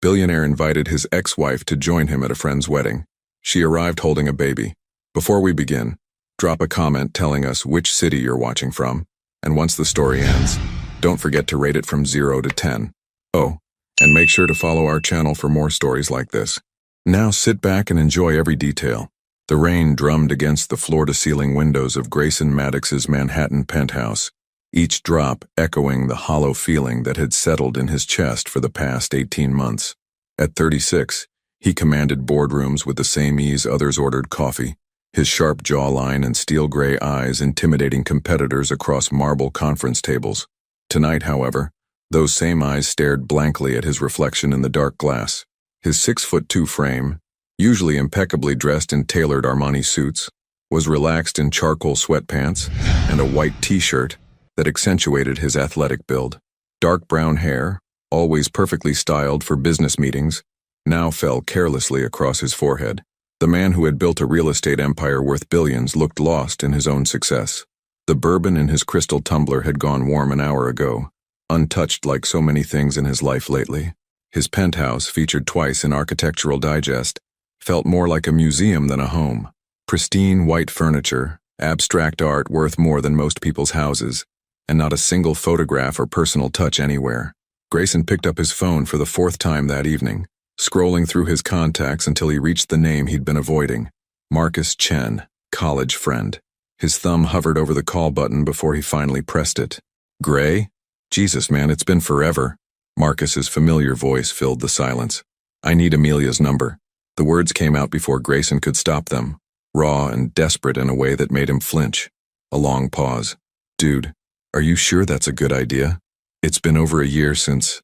Billionaire invited his ex-wife to join him at a friend's wedding. She arrived holding a baby. Before we begin, drop a comment telling us which city you're watching from, and once the story ends, don't forget to rate it from 0 to 10. Oh, and make sure to follow our channel for more stories like this. Now sit back and enjoy every detail. The rain drummed against the floor-to-ceiling windows of Grayson Maddox's Manhattan penthouse, each drop echoing the hollow feeling that had settled in his chest for the past 18 months. At 36, he commanded boardrooms with the same ease others ordered coffee, his sharp jawline and steel-gray eyes intimidating competitors across marble conference tables. Tonight, however, those same eyes stared blankly at his reflection in the dark glass. His 6'2" frame, usually impeccably dressed in tailored Armani suits, was relaxed in charcoal sweatpants and a white t-shirt that accentuated his athletic build. Dark brown hair, always perfectly styled for business meetings, now fell carelessly across his forehead. The man who had built a real estate empire worth billions looked lost in his own success. The bourbon in his crystal tumbler had gone warm an hour ago, untouched like so many things in his life lately. His penthouse, featured twice in Architectural Digest, felt more like a museum than a home. Pristine white furniture, abstract art worth more than most people's houses, and not a single photograph or personal touch anywhere. Grayson picked up his phone for the 4th time that evening, scrolling through his contacts until he reached the name he'd been avoiding. Marcus Chen, college friend. His thumb hovered over the call button before he finally pressed it. Gray? Jesus, man, it's been forever. Marcus's familiar voice filled the silence. I need Amelia's number. The words came out before Grayson could stop them, raw and desperate in a way that made him flinch. A long pause. Dude, are you sure that's a good idea? It's been over a year since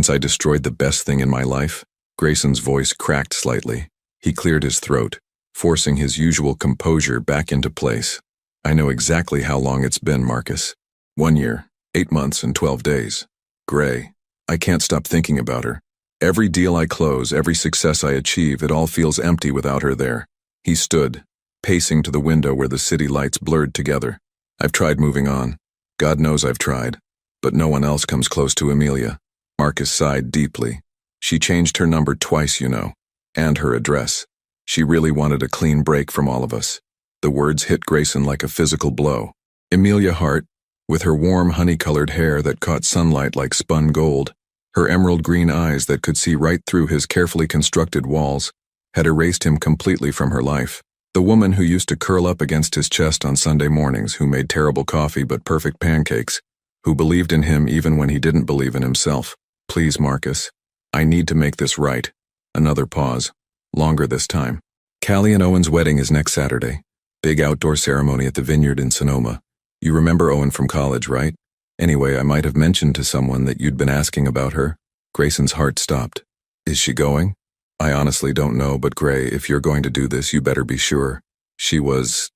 I destroyed the best thing in my life. Grayson's voice cracked slightly. He cleared his throat, forcing his usual composure back into place. I know exactly how long it's been, Marcus. 1 year, 8 months, and 12 days. Gray, I can't stop thinking about her. Every deal I close, every success I achieve, it all feels empty without her there. He stood, pacing to the window where the city lights blurred together. I've tried moving on. God knows I've tried. But no one else comes close to Amelia. Marcus sighed deeply. She changed her number twice, you know, and her address. She really wanted a clean break from all of us. The words hit Grayson like a physical blow. Amelia Hart, with her warm honey-colored hair that caught sunlight like spun gold, her emerald green eyes that could see right through his carefully constructed walls, had erased him completely from her life. The woman who used to curl up against his chest on Sunday mornings, who made terrible coffee but perfect pancakes, who believed in him even when he didn't believe in himself. Please, Marcus. I need to make this right. Another pause. Longer this time. Callie and Owen's wedding is next Saturday. Big outdoor ceremony at the Vineyard in Sonoma. You remember Owen from college, right? Anyway, I might have mentioned to someone that you'd been asking about her. Grayson's heart stopped. Is she going? I honestly don't know, but Gray, if you're going to do this, you better be sure. She was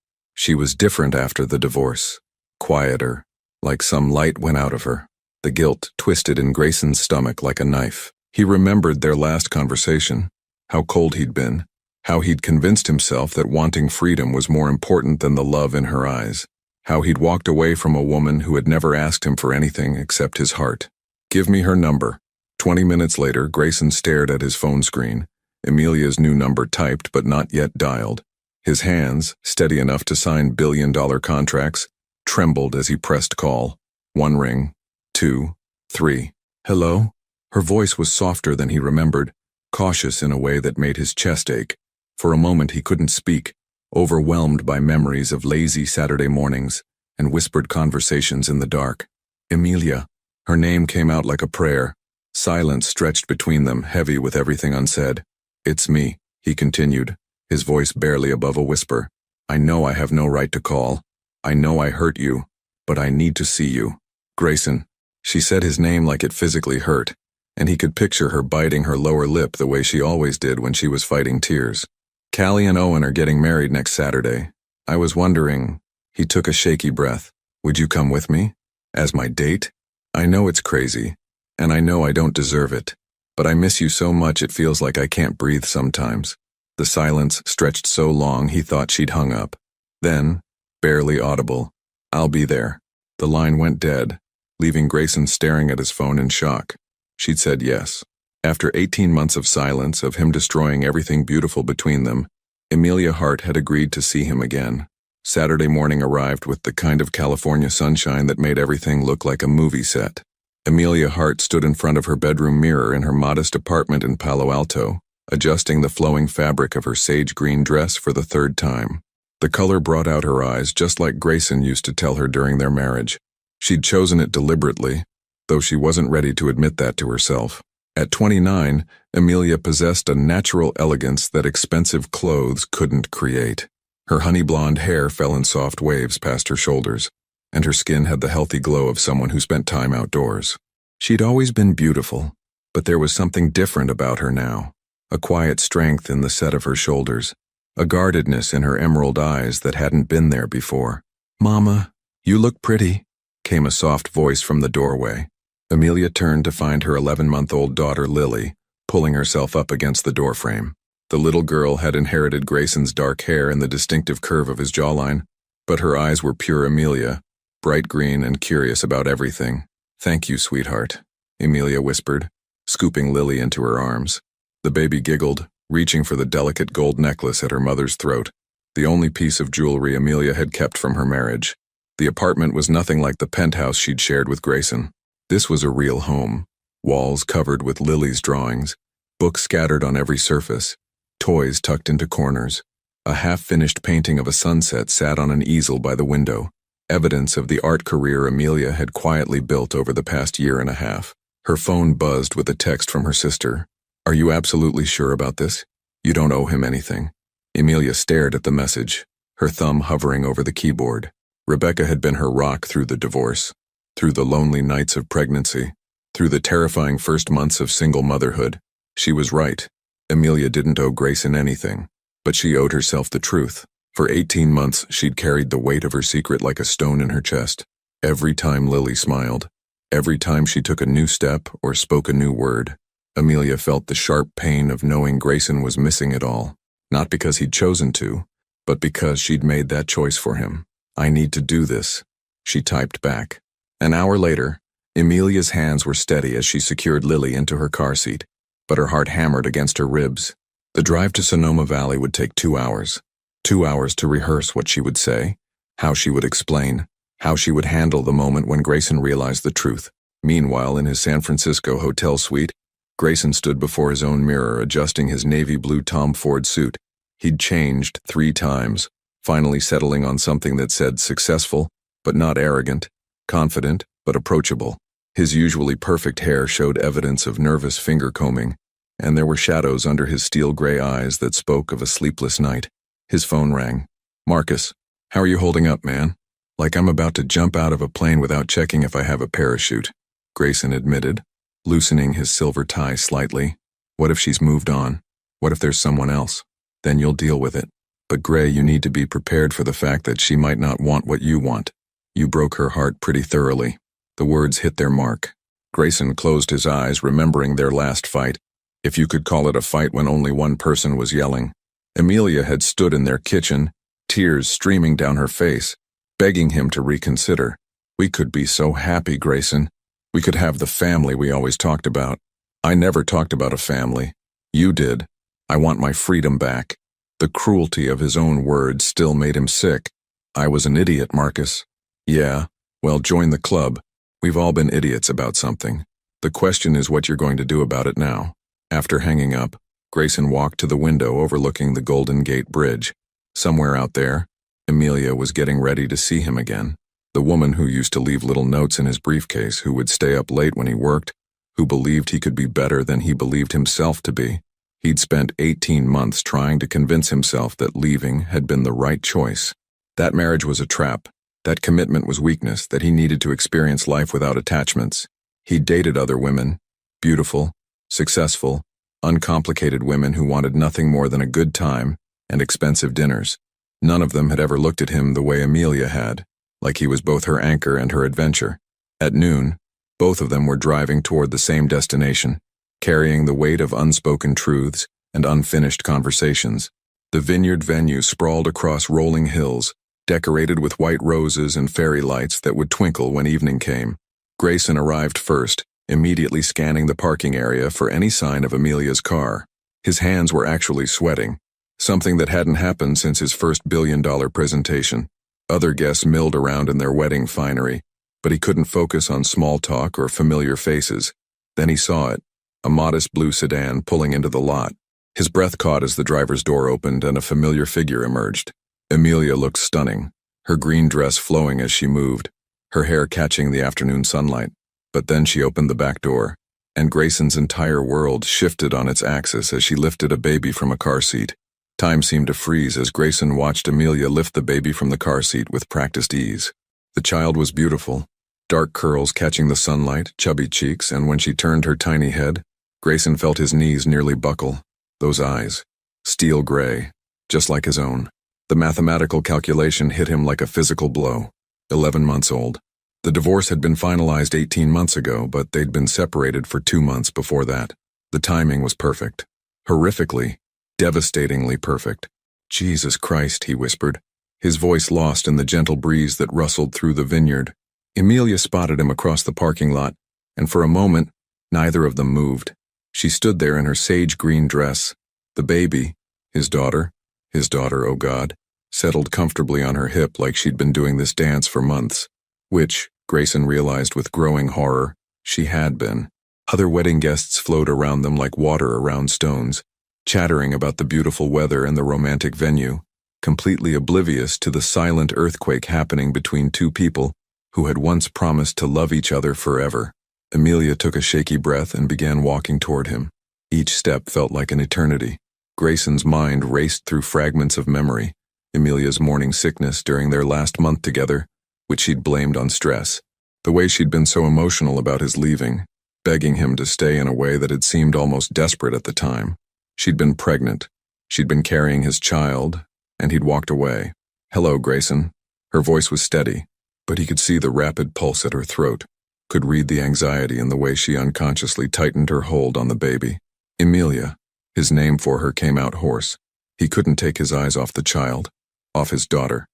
different after the divorce. Quieter. Like some light went out of her. The guilt twisted in Grayson's stomach like a knife. He remembered their last conversation, how cold he'd been, how he'd convinced himself that wanting freedom was more important than the love in her eyes, how he'd walked away from a woman who had never asked him for anything except his heart. Give me her number. 20 minutes later, Grayson stared at his phone screen, Amelia's new number typed but not yet dialed. His hands, steady enough to sign billion-dollar contracts, trembled as he pressed call. 1 ring, 2, 3. Hello? Her voice was softer than he remembered, cautious in a way that made his chest ache. For a moment he couldn't speak, overwhelmed by memories of lazy Saturday mornings and whispered conversations in the dark. Amelia. Her name came out like a prayer. Silence stretched between them, heavy with everything unsaid. It's me, he continued, his voice barely above a whisper. I know I have no right to call. I know I hurt you, but I need to see you. Grayson. She said his name like it physically hurt, and he could picture her biting her lower lip the way she always did when she was fighting tears. Callie and Owen are getting married next Saturday. I was wondering, he took a shaky breath, would you come with me? As my date? I know it's crazy, and I know I don't deserve it, but I miss you so much it feels like I can't breathe sometimes. The silence stretched so long he thought she'd hung up. Then, barely audible, I'll be there. The line went dead, leaving Grayson staring at his phone in shock. She'd said yes. After 18 months of silence, of him destroying everything beautiful between them, Amelia Hart had agreed to see him again. Saturday morning arrived with the kind of California sunshine that made everything look like a movie set. Amelia Hart stood in front of her bedroom mirror in her modest apartment in Palo Alto, adjusting the flowing fabric of her sage green dress for the third time. The color brought out her eyes, just like Grayson used to tell her during their marriage. She'd chosen it deliberately, though she wasn't ready to admit that to herself. At 29, Amelia possessed a natural elegance that expensive clothes couldn't create. Her honey blonde hair fell in soft waves past her shoulders, and her skin had the healthy glow of someone who spent time outdoors. She'd always been beautiful, but there was something different about her now. A quiet strength in the set of her shoulders, a guardedness in her emerald eyes that hadn't been there before. "Mama, you look pretty," came a soft voice from the doorway. Amelia turned to find her 11-month-old daughter Lily, pulling herself up against the doorframe. The little girl had inherited Grayson's dark hair and the distinctive curve of his jawline, but her eyes were pure Amelia, bright green and curious about everything. "Thank you, sweetheart," Amelia whispered, scooping Lily into her arms. The baby giggled, reaching for the delicate gold necklace at her mother's throat, the only piece of jewelry Amelia had kept from her marriage. The apartment was nothing like the penthouse she'd shared with Grayson. This was a real home, walls covered with Lily's drawings, books scattered on every surface, toys tucked into corners. A half-finished painting of a sunset sat on an easel by the window, evidence of the art career Amelia had quietly built over the past year and a half. Her phone buzzed with a text from her sister. "Are you absolutely sure about this? You don't owe him anything." Amelia stared at the message, her thumb hovering over the keyboard. Rebecca had been her rock through the divorce, through the lonely nights of pregnancy, through the terrifying first months of single motherhood. She was right. Amelia didn't owe Grayson anything, but she owed herself the truth. For 18 months, she'd carried the weight of her secret like a stone in her chest. Every time Lily smiled, every time she took a new step or spoke a new word, Amelia felt the sharp pain of knowing Grayson was missing it all. Not because he'd chosen to, but because she'd made that choice for him. "I need to do this," she typed back. An hour later, Amelia's hands were steady as she secured Lily into her car seat, but her heart hammered against her ribs. The drive to Sonoma Valley would take 2 hours. 2 hours to rehearse what she would say, how she would explain, how she would handle the moment when Grayson realized the truth. Meanwhile, in his San Francisco hotel suite, Grayson stood before his own mirror adjusting his navy blue Tom Ford suit. He'd changed 3 times, finally settling on something that said successful, but not arrogant, confident, but approachable. His usually perfect hair showed evidence of nervous finger combing, and there were shadows under his steel gray eyes that spoke of a sleepless night. His phone rang. "Marcus, how are you holding up, man?" "Like I'm about to jump out of a plane without checking if I have a parachute," Grayson admitted, loosening his silver tie slightly. "What if she's moved on? What if there's someone else? Then you'll deal with it. But Gray, you need to be prepared for the fact that she might not want what you want. You broke her heart pretty thoroughly." The words hit their mark. Grayson closed his eyes, remembering their last fight, if you could call it a fight when only one person was yelling. Amelia had stood in their kitchen, tears streaming down her face, begging him to reconsider. "We could be so happy, Grayson. We could have the family we always talked about." "I never talked about a family. You did. I want my freedom back." The cruelty of his own words still made him sick. "I was an idiot, Marcus." "Yeah, well, join the club. We've all been idiots about something. The question is what you're going to do about it now." After hanging up, Grayson walked to the window overlooking the Golden Gate Bridge. Somewhere out there, Amelia was getting ready to see him again. The woman who used to leave little notes in his briefcase, who would stay up late when he worked, who believed he could be better than he believed himself to be. He'd spent 18 months trying to convince himself that leaving had been the right choice. That marriage was a trap. That commitment was weakness, that he needed to experience life without attachments. He'd dated other women, beautiful, successful, uncomplicated women who wanted nothing more than a good time and expensive dinners. None of them had ever looked at him the way Amelia had, like he was both her anchor and her adventure. At noon, both of them were driving toward the same destination, carrying the weight of unspoken truths and unfinished conversations. The vineyard venue sprawled across rolling hills, decorated with white roses and fairy lights that would twinkle when evening came. Grayson arrived first, immediately scanning the parking area for any sign of Amelia's car. His hands were actually sweating, something that hadn't happened since his first billion-dollar presentation. Other guests milled around in their wedding finery, but he couldn't focus on small talk or familiar faces. Then he saw it, a modest blue sedan pulling into the lot. His breath caught as the driver's door opened and a familiar figure emerged. Amelia looked stunning, her green dress flowing as she moved, her hair catching the afternoon sunlight. But then she opened the back door, and Grayson's entire world shifted on its axis as she lifted a baby from a car seat. Time seemed to freeze as Grayson watched Amelia lift the baby from the car seat with practiced ease. The child was beautiful, dark curls catching the sunlight, chubby cheeks, and when she turned her tiny head, Grayson felt his knees nearly buckle. Those eyes, steel gray, just like his own. The mathematical calculation hit him like a physical blow. 11 months old. The divorce had been finalized 18 months ago, but they'd been separated for 2 months before that. The timing was perfect. Horrifically, devastatingly perfect. Jesus Christ, he whispered, his voice lost in the gentle breeze that rustled through the vineyard. Amelia spotted him across the parking lot, and for a moment, neither of them moved. She stood there in her sage green dress. The baby, his daughter, oh God, settled comfortably on her hip like she'd been doing this dance for months. Which, Grayson realized with growing horror, she had been. Other wedding guests flowed around them like water around stones, chattering about the beautiful weather and the romantic venue, completely oblivious to the silent earthquake happening between two people who had once promised to love each other forever. Amelia took a shaky breath and began walking toward him. Each step felt like an eternity. Grayson's mind raced through fragments of memory, Amelia's morning sickness during their last month together, which she'd blamed on stress, the way she'd been so emotional about his leaving, begging him to stay in a way that had seemed almost desperate at the time. She'd been pregnant, she'd been carrying his child, and he'd walked away. "Hello, Grayson." Her voice was steady, but he could see the rapid pulse at her throat, could read the anxiety in the way she unconsciously tightened her hold on the baby. Amelia, his name for her came out hoarse. He couldn't take his eyes off the child, off his daughter.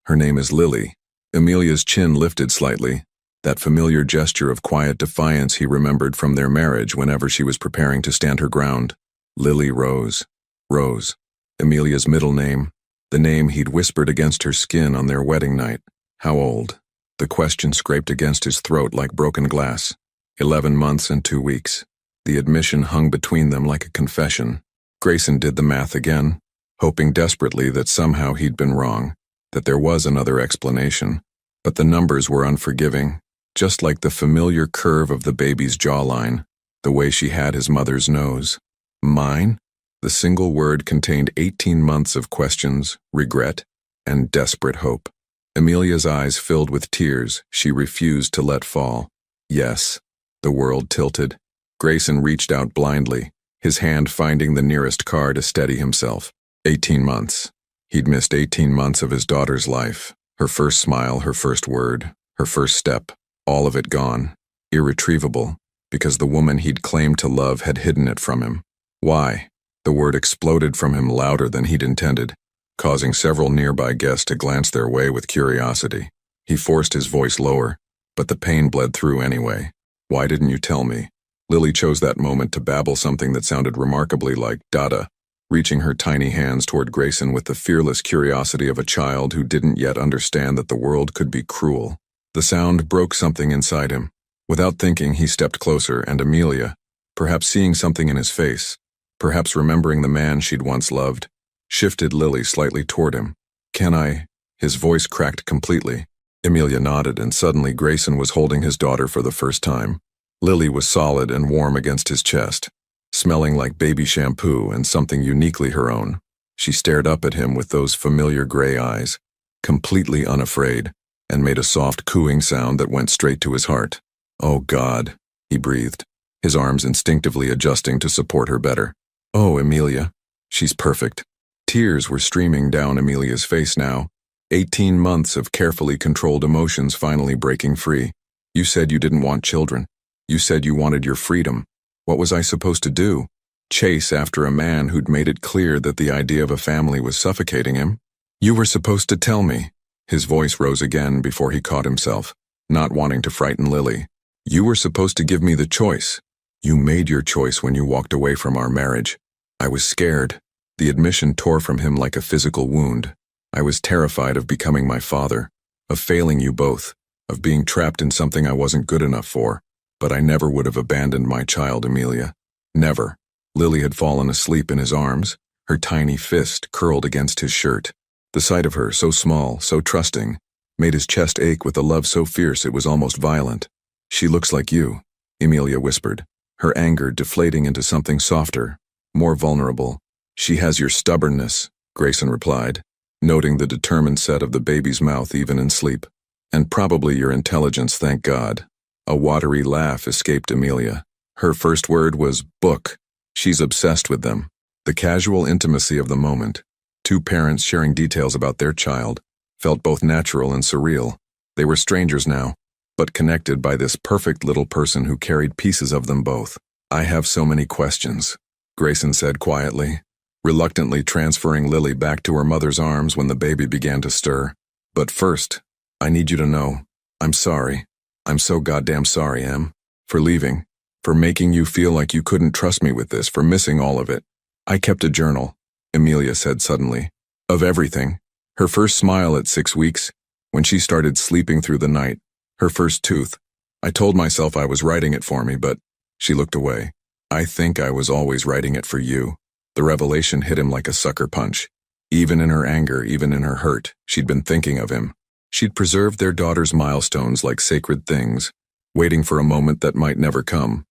Her name is Lily." Amelia's chin lifted slightly, that familiar gesture of quiet defiance he remembered from their marriage whenever she was preparing to stand her ground. Lily Rose. Rose. Amelia's middle name, the name he'd whispered against her skin on their wedding night. How old? The question scraped against his throat like broken glass. 11 months and 2 weeks. The admission hung between them like a confession. Grayson did the math again, hoping desperately that somehow he'd been wrong, that there was another explanation. But the numbers were unforgiving, just like the familiar curve of the baby's jawline, the way she had his mother's nose. Mine? The single word contained 18 months of questions, regret, and desperate hope. Amelia's eyes filled with tears she refused to let fall. Yes. The world tilted. Grayson reached out blindly, his hand finding the nearest car to steady himself. 18 months. He'd missed 18 months of his daughter's life. Her first smile, her first word, her first step, all of it gone. Irretrievable, because the woman he'd claimed to love had hidden it from him. Why? The word exploded from him louder than he'd intended, causing several nearby guests to glance their way with curiosity. He forced his voice lower, but the pain bled through anyway. "Why didn't you tell me?" Lily chose that moment to babble something that sounded remarkably like "Dada," reaching her tiny hands toward Grayson with the fearless curiosity of a child who didn't yet understand that the world could be cruel. The sound broke something inside him. Without thinking, he stepped closer, and Amelia, perhaps seeing something in his face, perhaps remembering the man she'd once loved, shifted Lily slightly toward him. "Can I?" His voice cracked completely. Amelia nodded, and suddenly Grayson was holding his daughter for the first time. Lily was solid and warm against his chest, smelling like baby shampoo and something uniquely her own. She stared up at him with those familiar gray eyes, completely unafraid, and made a soft cooing sound that went straight to his heart. "Oh God," he breathed, his arms instinctively adjusting to support her better. "Oh, Amelia, she's perfect." Tears were streaming down Amelia's face now, 18 months of carefully controlled emotions finally breaking free. "You said you didn't want children. You said you wanted your freedom. What was I supposed to do? Chase after a man who'd made it clear that the idea of a family was suffocating him? You were supposed to tell me." His voice rose again before he caught himself, not wanting to frighten Lily. You were supposed to give me the choice. You made your choice when you walked away from our marriage. I was scared. The admission tore from him like a physical wound. I was terrified of becoming my father, of failing you both, of being trapped in something I wasn't good enough for. But I never would have abandoned my child, Amelia. Never. Lily had fallen asleep in his arms, her tiny fist curled against his shirt. The sight of her, so small, so trusting, made his chest ache with a love so fierce it was almost violent. She looks like you, Amelia whispered, her anger deflating into something softer, more vulnerable. She has your stubbornness, Grayson replied, noting the determined set of the baby's mouth even in sleep. And probably your intelligence, thank God. A watery laugh escaped Amelia. Her first word was book. She's obsessed with them. The casual intimacy of the moment, two parents sharing details about their child, felt both natural and surreal. They were strangers now, but connected by this perfect little person who carried pieces of them both. I have so many questions, Grayson said quietly, reluctantly transferring Lily back to her mother's arms when the baby began to stir. But first, I need you to know, I'm sorry. I'm so goddamn sorry, Em, for leaving, for making you feel like you couldn't trust me with this, for missing all of it. I kept a journal, Amelia said suddenly, of everything. Her first smile at 6 weeks, when she started sleeping through the night, her first tooth. I told myself I was writing it for me, but she looked away. I think I was always writing it for you. The revelation hit him like a sucker punch. Even in her anger, even in her hurt, she'd been thinking of him. She'd preserved their daughter's milestones like sacred things, waiting for a moment that might never come.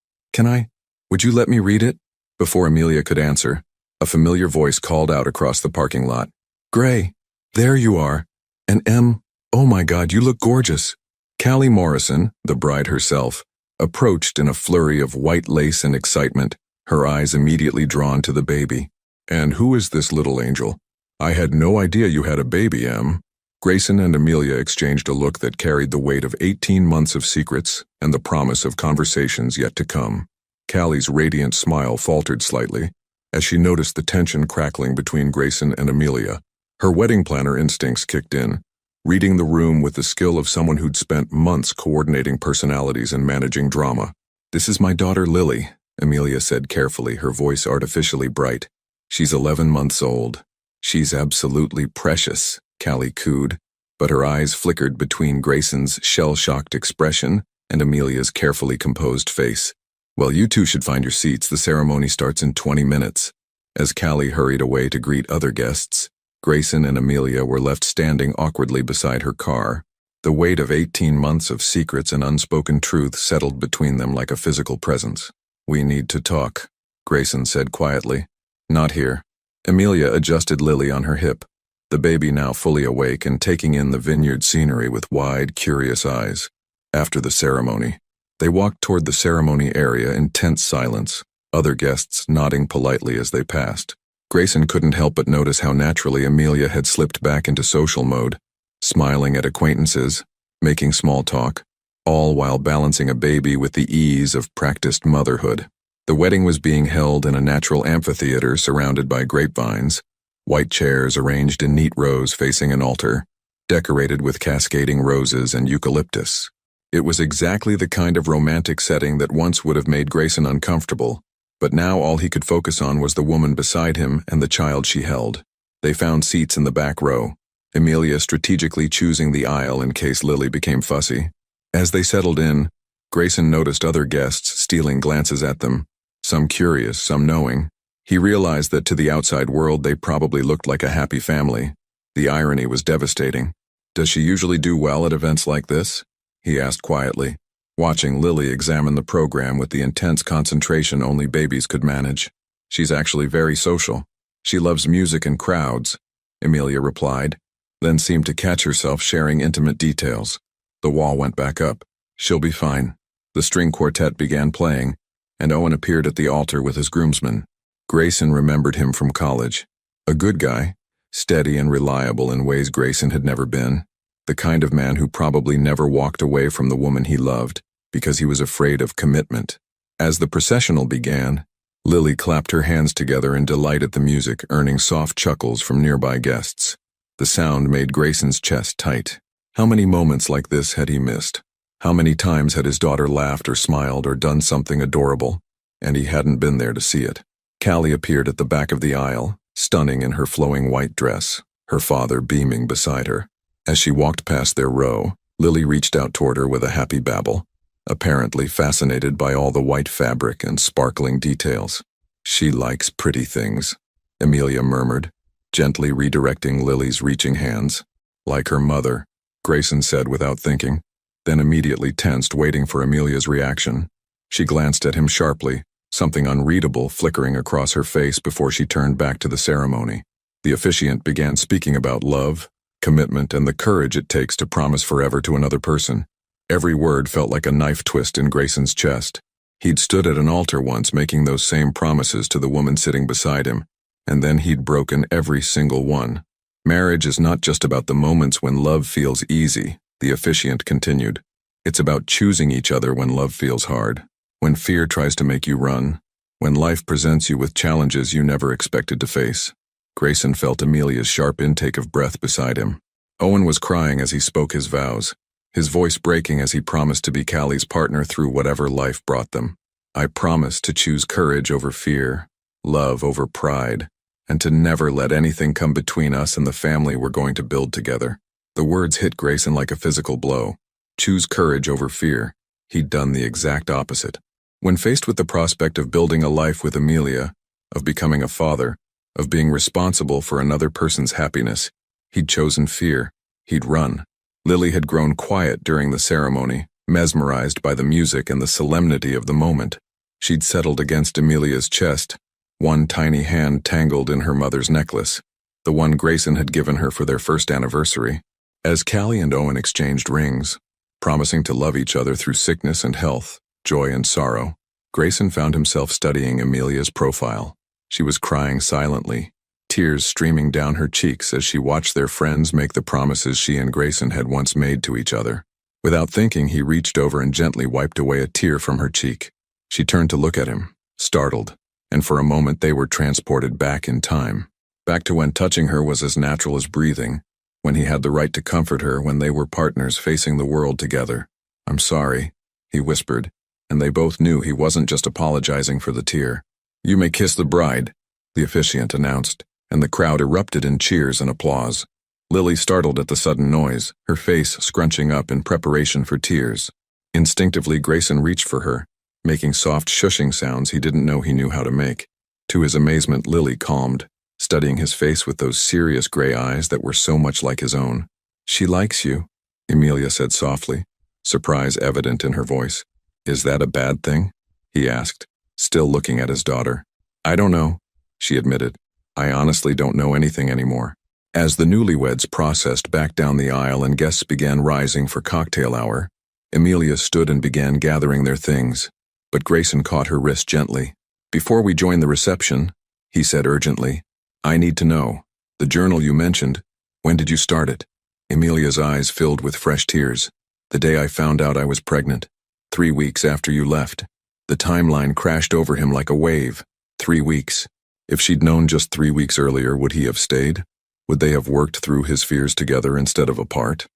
Would you let me read it? Before Amelia could answer, a familiar voice called out across the parking lot. Gray, there you are. And Em, oh my God, you look gorgeous. Callie Morrison, the bride herself, approached in a flurry of white lace and excitement, her eyes immediately drawn to the baby. And who is this little angel? I had no idea you had a baby, Em. Grayson and Amelia exchanged a look that carried the weight of 18 months of secrets and the promise of conversations yet to come. Callie's radiant smile faltered slightly as she noticed the tension crackling between Grayson and Amelia. Her wedding planner instincts kicked in, reading the room with the skill of someone who'd spent months coordinating personalities and managing drama. This is my daughter Lily, Amelia said carefully, her voice artificially bright. She's 11 months old. She's absolutely precious, Callie cooed, but her eyes flickered between Grayson's shell-shocked expression and Amelia's carefully composed face. Well, you two should find your seats. The ceremony starts in 20 minutes. As Callie hurried away to greet other guests, Grayson and Amelia were left standing awkwardly beside her car. The weight of 18 months of secrets and unspoken truth settled between them like a physical presence. We need to talk, Grayson said quietly. Not here. Amelia adjusted Lily on her hip, the baby now fully awake and taking in the vineyard scenery with wide, curious eyes. After the ceremony, they walked toward the ceremony area in tense silence, other guests nodding politely as they passed. Grayson couldn't help but notice how naturally Amelia had slipped back into social mode, smiling at acquaintances, making small talk, all while balancing a baby with the ease of practiced motherhood. The wedding was being held in a natural amphitheater surrounded by grapevines, white chairs arranged in neat rows facing an altar, decorated with cascading roses and eucalyptus. It was exactly the kind of romantic setting that once would have made Grayson uncomfortable, but now all he could focus on was the woman beside him and the child she held. They found seats in the back row, Amelia strategically choosing the aisle in case Lily became fussy. As they settled in, Grayson noticed other guests stealing glances at them, some curious, some knowing. He realized that to the outside world they probably looked like a happy family. The irony was devastating. Does she usually do well at events like this? He asked quietly, watching Lily examine the program with the intense concentration only babies could manage. She's actually very social. She loves music and crowds, Amelia replied, then seemed to catch herself sharing intimate details. The wall went back up. She'll be fine. The string quartet began playing, and Owen appeared at the altar with his groomsmen. Grayson remembered him from college. A good guy, steady and reliable in ways Grayson had never been. The kind of man who probably never walked away from the woman he loved because he was afraid of commitment. As the processional began, Lily clapped her hands together in delight at the music, earning soft chuckles from nearby guests. The sound made Grayson's chest tight. How many moments like this had he missed? How many times had his daughter laughed or smiled or done something adorable, and he hadn't been there to see it? Callie appeared at the back of the aisle, stunning in her flowing white dress, her father beaming beside her. As she walked past their row, Lily reached out toward her with a happy babble, apparently fascinated by all the white fabric and sparkling details. "She likes pretty things," Amelia murmured, gently redirecting Lily's reaching hands. "Like her mother," Grayson said without thinking, then immediately tensed, waiting for Amelia's reaction. She glanced at him sharply, something unreadable flickering across her face before she turned back to the ceremony. The officiant began speaking about love, commitment, and the courage it takes to promise forever to another person. Every word felt like a knife twist in Grayson's chest. He'd stood at an altar once making those same promises to the woman sitting beside him, and then he'd broken every single one. "Marriage is not just about the moments when love feels easy," the officiant continued. "It's about choosing each other when love feels hard, when fear tries to make you run, when life presents you with challenges you never expected to face." Grayson felt Amelia's sharp intake of breath beside him. Owen was crying as he spoke his vows, his voice breaking as he promised to be Callie's partner through whatever life brought them. "I promise to choose courage over fear, love over pride, and to never let anything come between us and the family we're going to build together." The words hit Grayson like a physical blow. Choose courage over fear. He'd done the exact opposite. When faced with the prospect of building a life with Amelia, of becoming a father, of being responsible for another person's happiness, he'd chosen fear. He'd run. Lily had grown quiet during the ceremony, mesmerized by the music and the solemnity of the moment. She'd settled against Amelia's chest, one tiny hand tangled in her mother's necklace, the one Grayson had given her for their first anniversary. As Callie and Owen exchanged rings, promising to love each other through sickness and health, joy and sorrow, Grayson found himself studying Amelia's profile. She was crying silently, tears streaming down her cheeks as she watched their friends make the promises she and Grayson had once made to each other. Without thinking, he reached over and gently wiped away a tear from her cheek. She turned to look at him, startled, and for a moment they were transported back in time, back to when touching her was as natural as breathing, when he had the right to comfort her, when they were partners facing the world together. "I'm sorry," he whispered, and they both knew he wasn't just apologizing for the tear. "You may kiss the bride," the officiant announced, and the crowd erupted in cheers and applause. Lily startled at the sudden noise, her face scrunching up in preparation for tears. Instinctively, Grayson reached for her, making soft shushing sounds he didn't know he knew how to make. To his amazement, Lily calmed, studying his face with those serious gray eyes that were so much like his own. "She likes you," Amelia said softly, surprise evident in her voice. "Is that a bad thing?" he asked, still looking at his daughter. "I don't know," she admitted. "I honestly don't know anything anymore." As the newlyweds processed back down the aisle and guests began rising for cocktail hour, Amelia stood and began gathering their things, but Grayson caught her wrist gently. "Before we join the reception," he said urgently, "I need to know, the journal you mentioned, when did you start it?" Amelia's eyes filled with fresh tears. "The day I found out I was pregnant. 3 weeks after you left." The timeline crashed over him like a wave. 3 weeks. If she'd known just 3 weeks earlier, would he have stayed? Would they have worked through his fears together instead of apart?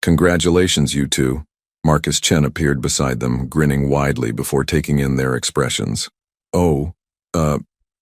Congratulations, you two." Marcus Chen appeared beside them, grinning widely before taking in their expressions. "Oh,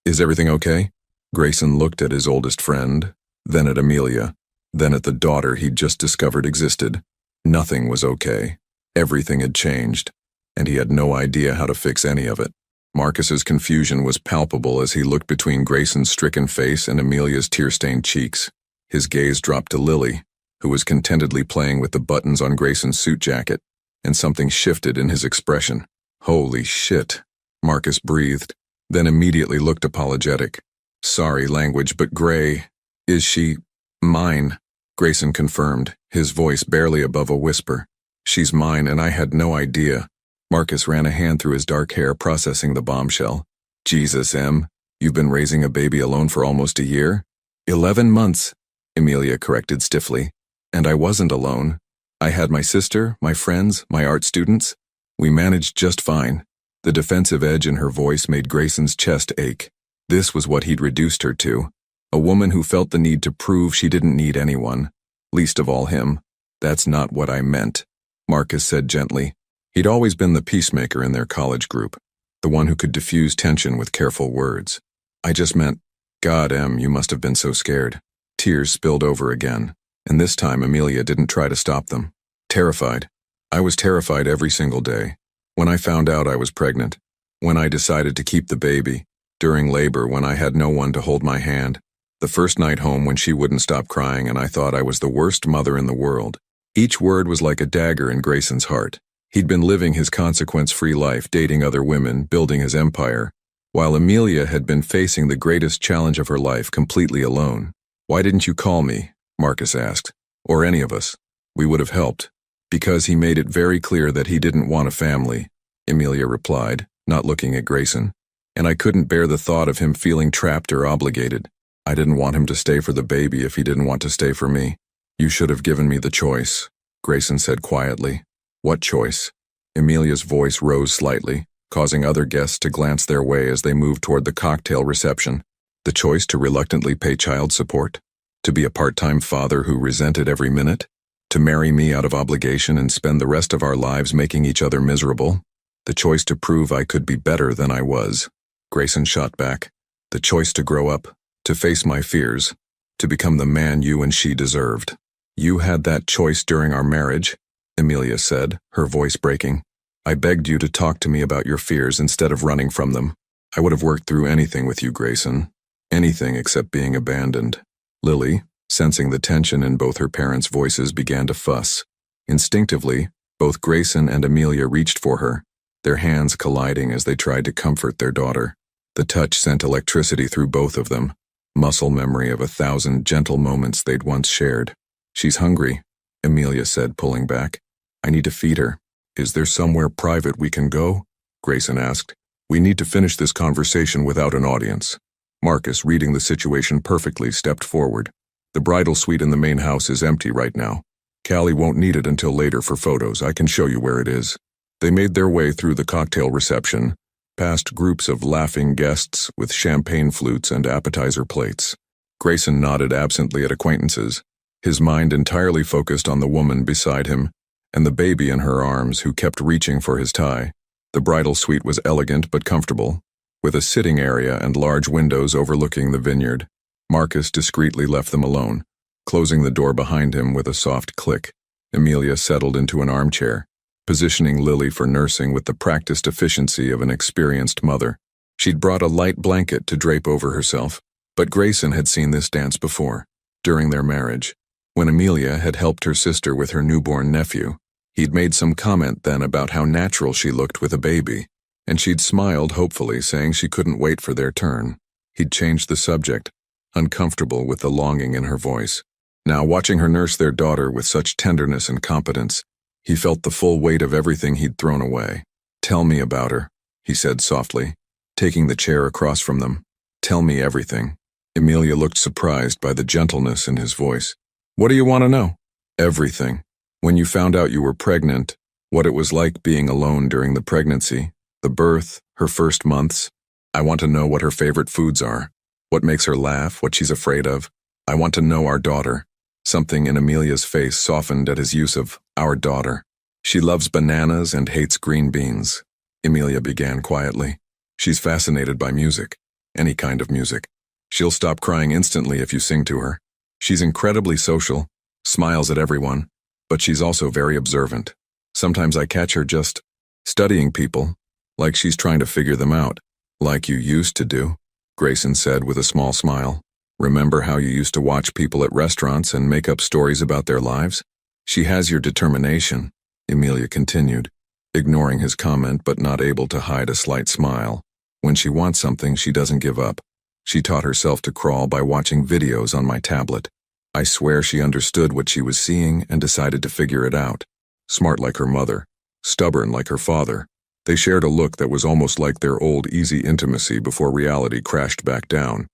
is everything okay?" Grayson looked at his oldest friend, then at Amelia, then at the daughter he'd just discovered existed. Nothing was okay. Everything had changed, and he had no idea how to fix any of it. Marcus's confusion was palpable as he looked between Grayson's stricken face and Amelia's tear-stained cheeks. His gaze dropped to Lily, who was contentedly playing with the buttons on Grayson's suit jacket, and something shifted in his expression. "Holy shit," Marcus breathed, then immediately looked apologetic. "Sorry language, but Gray, is she mine?" Grayson confirmed, his voice barely above a whisper. "She's mine, and I had no idea." Marcus ran a hand through his dark hair, processing the bombshell. "Jesus, Em, you've been raising a baby alone for almost a year?" 11 months, Amelia corrected stiffly. "And I wasn't alone. I had my sister, my friends, my art students. We managed just fine." The defensive edge in her voice made Grayson's chest ache. This was what he'd reduced her to. A woman who felt the need to prove she didn't need anyone, least of all him. "That's not what I meant." Marcus said gently. He'd always been the peacemaker in their college group, the one who could diffuse tension with careful words. I just meant, God, Em, you must have been so scared. Tears spilled over again, and this time Amelia didn't try to stop them. Terrified. I was terrified every single day. When I found out I was pregnant, when I decided to keep the baby, during labor when I had no one to hold my hand, the first night home when she wouldn't stop crying and I thought I was the worst mother in the world. Each word was like a dagger in Grayson's heart. He'd been living his consequence-free life, dating other women, building his empire, while Amelia had been facing the greatest challenge of her life completely alone. Why didn't you call me? Marcus asked. Or any of us. We would have helped. Because he made it very clear that he didn't want a family, Amelia replied, not looking at Grayson. And I couldn't bear the thought of him feeling trapped or obligated. I didn't want him to stay for the baby if he didn't want to stay for me. You should have given me the choice, Grayson said quietly. What choice? Amelia's voice rose slightly, causing other guests to glance their way as they moved toward the cocktail reception. The choice to reluctantly pay child support? To be a part-time father who resented every minute? To marry me out of obligation and spend the rest of our lives making each other miserable? The choice to prove I could be better than I was. Grayson shot back. The choice to grow up, to face my fears, to become the man you and she deserved. You had that choice during our marriage, Amelia said, her voice breaking. I begged you to talk to me about your fears instead of running from them. I would have worked through anything with you, Grayson. Anything except being abandoned. Lily, sensing the tension in both her parents' voices, began to fuss. Instinctively, both Grayson and Amelia reached for her, their hands colliding as they tried to comfort their daughter. The touch sent electricity through both of them, muscle memory of 1,000 gentle moments they'd once shared. She's hungry, Amelia said, pulling back. I need to feed her. Is there somewhere private we can go? Grayson asked. We need to finish this conversation without an audience. Marcus, reading the situation perfectly, stepped forward. The bridal suite in the main house is empty right now. Callie won't need it until later for photos. I can show you where it is. They made their way through the cocktail reception, past groups of laughing guests with champagne flutes and appetizer plates. Grayson nodded absently at acquaintances, his mind entirely focused on the woman beside him and the baby in her arms who kept reaching for his tie. The bridal suite was elegant but comfortable, with a sitting area and large windows overlooking the vineyard. Marcus discreetly left them alone, closing the door behind him with a soft click. Amelia settled into an armchair, positioning Lily for nursing with the practiced efficiency of an experienced mother. She'd brought a light blanket to drape over herself, but Grayson had seen this dance before, during their marriage, when Amelia had helped her sister with her newborn nephew. He'd made some comment then about how natural she looked with a baby, and she'd smiled hopefully, saying she couldn't wait for their turn. He'd changed the subject, uncomfortable with the longing in her voice. Now, watching her nurse their daughter with such tenderness and competence, he felt the full weight of everything he'd thrown away. Tell me about her, he said softly, taking the chair across from them. Tell me everything. Amelia looked surprised by the gentleness in his voice. What do you want to know? Everything. When you found out you were pregnant, what it was like being alone during the pregnancy, the birth, her first months. I want to know what her favorite foods are, what makes her laugh, what she's afraid of. I want to know our daughter. Something in Amelia's face softened at his use of our daughter. She loves bananas and hates green beans, Amelia began quietly. She's fascinated by music, any kind of music. She'll stop crying instantly if you sing to her. She's incredibly social, smiles at everyone, but she's also very observant. Sometimes I catch her just studying people, like she's trying to figure them out, like you used to do, Grayson said with a small smile. Remember how you used to watch people at restaurants and make up stories about their lives? She has your determination, Amelia continued, ignoring his comment but not able to hide a slight smile. When she wants something, she doesn't give up. She taught herself to crawl by watching videos on my tablet. I swear she understood what she was seeing and decided to figure it out. Smart like her mother, stubborn like her father. They shared a look that was almost like their old easy intimacy before reality crashed back down.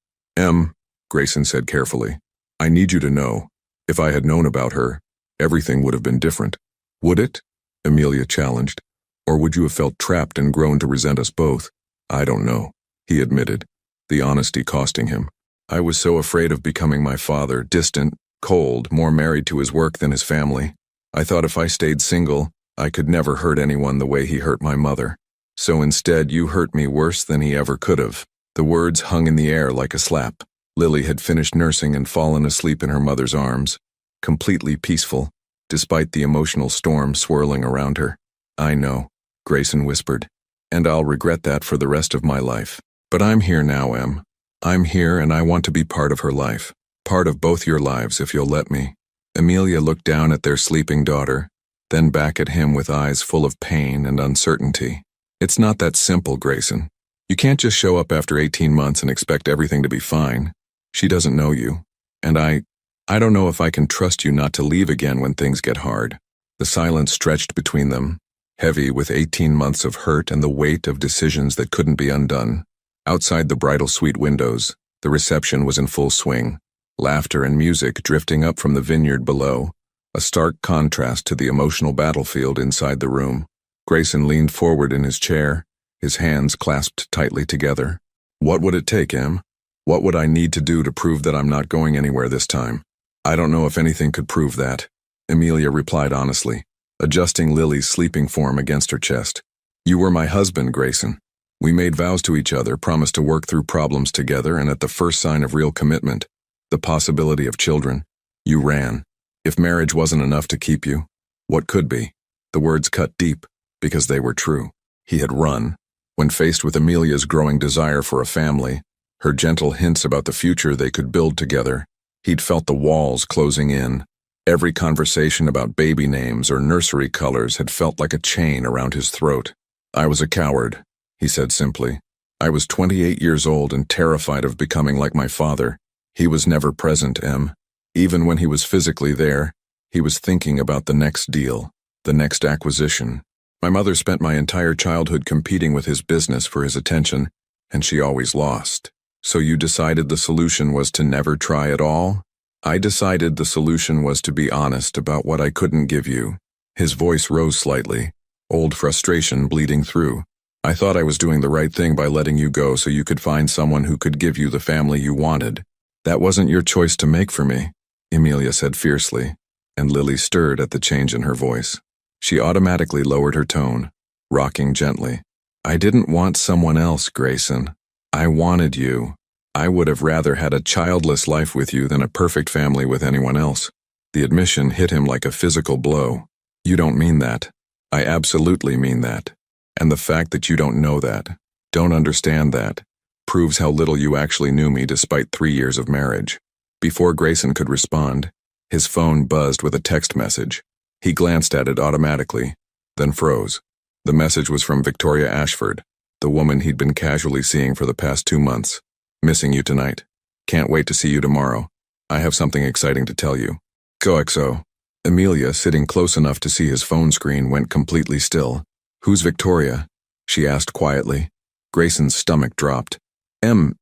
Grayson said carefully, I need you to know, if I had known about her, everything would have been different. Would it? Amelia challenged. Or would you have felt trapped and grown to resent us both? I don't know, he admitted, the honesty costing him. I was so afraid of becoming my father, distant, cold, more married to his work than his family. I thought if I stayed single, I could never hurt anyone the way he hurt my mother. So instead, you hurt me worse than he ever could have." The words hung in the air like a slap. Lily had finished nursing and fallen asleep in her mother's arms, completely peaceful, despite the emotional storm swirling around her. "I know," Grayson whispered, "and I'll regret that for the rest of my life. But I'm here now, Em. I'm here and I want to be part of her life. Part of both your lives, if you'll let me." Amelia looked down at their sleeping daughter, then back at him with eyes full of pain and uncertainty. "It's not that simple, Grayson. You can't just show up after 18 months and expect everything to be fine. She doesn't know you. And I don't know if I can trust you not to leave again when things get hard." The silence stretched between them, heavy with 18 months of hurt and the weight of decisions that couldn't be undone. Outside the bridal suite windows, the reception was in full swing, laughter and music drifting up from the vineyard below, a stark contrast to the emotional battlefield inside the room. Grayson leaned forward in his chair, his hands clasped tightly together. "What would it take, Em? What would I need to do to prove that I'm not going anywhere this time?" "I don't know if anything could prove that," Amelia replied honestly, adjusting Lily's sleeping form against her chest. "You were my husband, Grayson. We made vows to each other, promised to work through problems together, and at the first sign of real commitment, the possibility of children, you ran. If marriage wasn't enough to keep you, what could be?" The words cut deep, because they were true. He had run. When faced with Amelia's growing desire for a family, her gentle hints about the future they could build together, he'd felt the walls closing in. Every conversation about baby names or nursery colors had felt like a chain around his throat. "I was a coward," he said simply. "I was 28 years old and terrified of becoming like my father. He was never present, Em. Even when he was physically there, he was thinking about the next deal, the next acquisition. My mother spent my entire childhood competing with his business for his attention, and she always lost. So you decided the solution was to never try at all?" "I decided the solution was to be honest about what I couldn't give you." His voice rose slightly, old frustration bleeding through. "I thought I was doing the right thing by letting you go so you could find someone who could give you the family you wanted. That wasn't your choice to make for me," Amelia said fiercely, and Lily stirred at the change in her voice. She automatically lowered her tone, rocking gently. "I didn't want someone else, Grayson. I wanted you. I would have rather had a childless life with you than a perfect family with anyone else." The admission hit him like a physical blow. "You don't mean that." "I absolutely mean that. And the fact that you don't know that, don't understand that, proves how little you actually knew me despite 3 years of marriage." Before Grayson could respond, his phone buzzed with a text message. He glanced at it automatically, then froze. The message was from Victoria Ashford, the woman he'd been casually seeing for the past 2 months. "Missing you tonight. Can't wait to see you tomorrow. I have something exciting to tell you. XOXO." Amelia, sitting close enough to see his phone screen, went completely still. "Who's Victoria?" she asked quietly. Grayson's stomach dropped. "Em,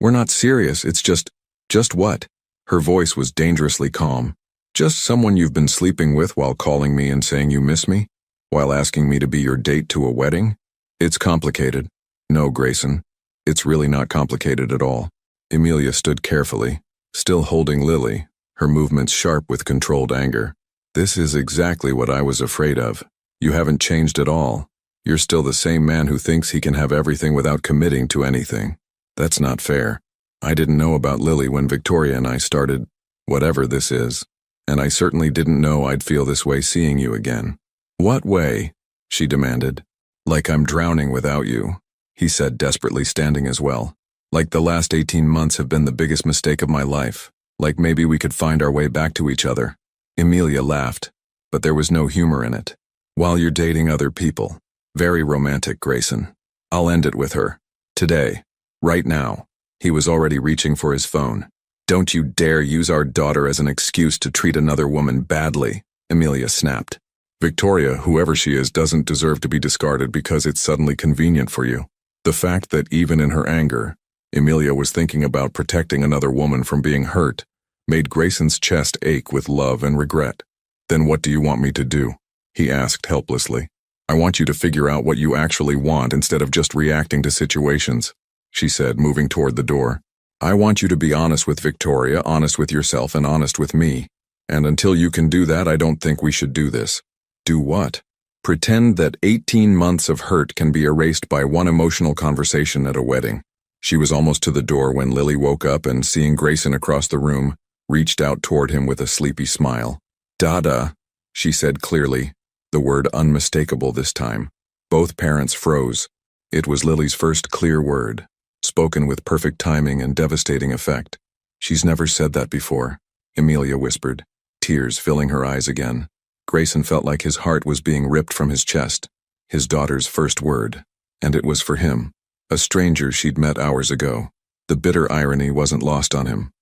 we're not serious, it's just what?" Her voice was dangerously calm. "Just someone you've been sleeping with while calling me and saying you miss me, while asking me to be your date to a wedding? It's complicated." "No, Grayson, it's really not complicated at all." Amelia stood carefully, still holding Lily, her movements sharp with controlled anger. "This is exactly what I was afraid of. You haven't changed at all. You're still the same man who thinks he can have everything without committing to anything. That's not fair. I didn't know about Lily when Victoria and I started, whatever this is. And I certainly didn't know I'd feel this way seeing you again." "What way?" she demanded. "Like I'm drowning without you," he said desperately, standing as well. "Like the last 18 months have been the biggest mistake of my life. Like maybe we could find our way back to each other." Amelia laughed, but there was no humor in it. "While you're dating other people. Very romantic, Grayson. I'll end it with her. Today. Right now." He was already reaching for his phone. "Don't you dare use our daughter as an excuse to treat another woman badly," Amelia snapped. "Victoria, whoever she is, doesn't deserve to be discarded because it's suddenly convenient for you." The fact that even in her anger, Amelia was thinking about protecting another woman from being hurt made Grayson's chest ache with love and regret. "Then what do you want me to do?" he asked helplessly. "I want you to figure out what you actually want instead of just reacting to situations," she said, moving toward the door. "I want you to be honest with Victoria, honest with yourself, and honest with me. And until you can do that, I don't think we should do this." Do what? Pretend that 18 months of hurt can be erased by one emotional conversation at a wedding. She was almost to the door when Lily woke up and, seeing Grayson across the room, reached out toward him with a sleepy smile. "Dada," she said clearly, the word unmistakable this time. Both parents froze. It was Lily's first clear word, spoken with perfect timing and devastating effect. "She's never said that before," Amelia whispered, tears filling her eyes again. Grayson felt like his heart was being ripped from his chest. His daughter's first word. And it was for him, a stranger she'd met hours ago. The bitter irony wasn't lost on him.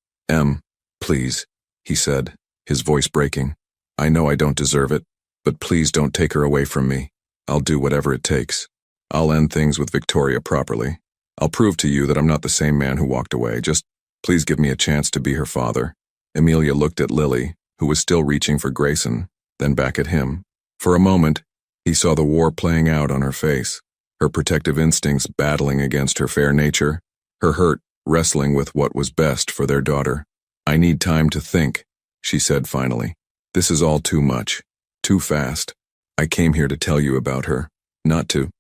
Please," he said, his voice breaking. "I know I don't deserve it, but please don't take her away from me. I'll do whatever it takes. I'll end things with Victoria properly. I'll prove to you that I'm not the same man who walked away. Just please give me a chance to be her father." Amelia looked at Lily, who was still reaching for Grayson, then back at him. For a moment, he saw the war playing out on her face, her protective instincts battling against her fair nature, her hurt wrestling with what was best for their daughter. "I need time to think," she said finally. "This is all too much, too fast. I came here to tell you about her, not to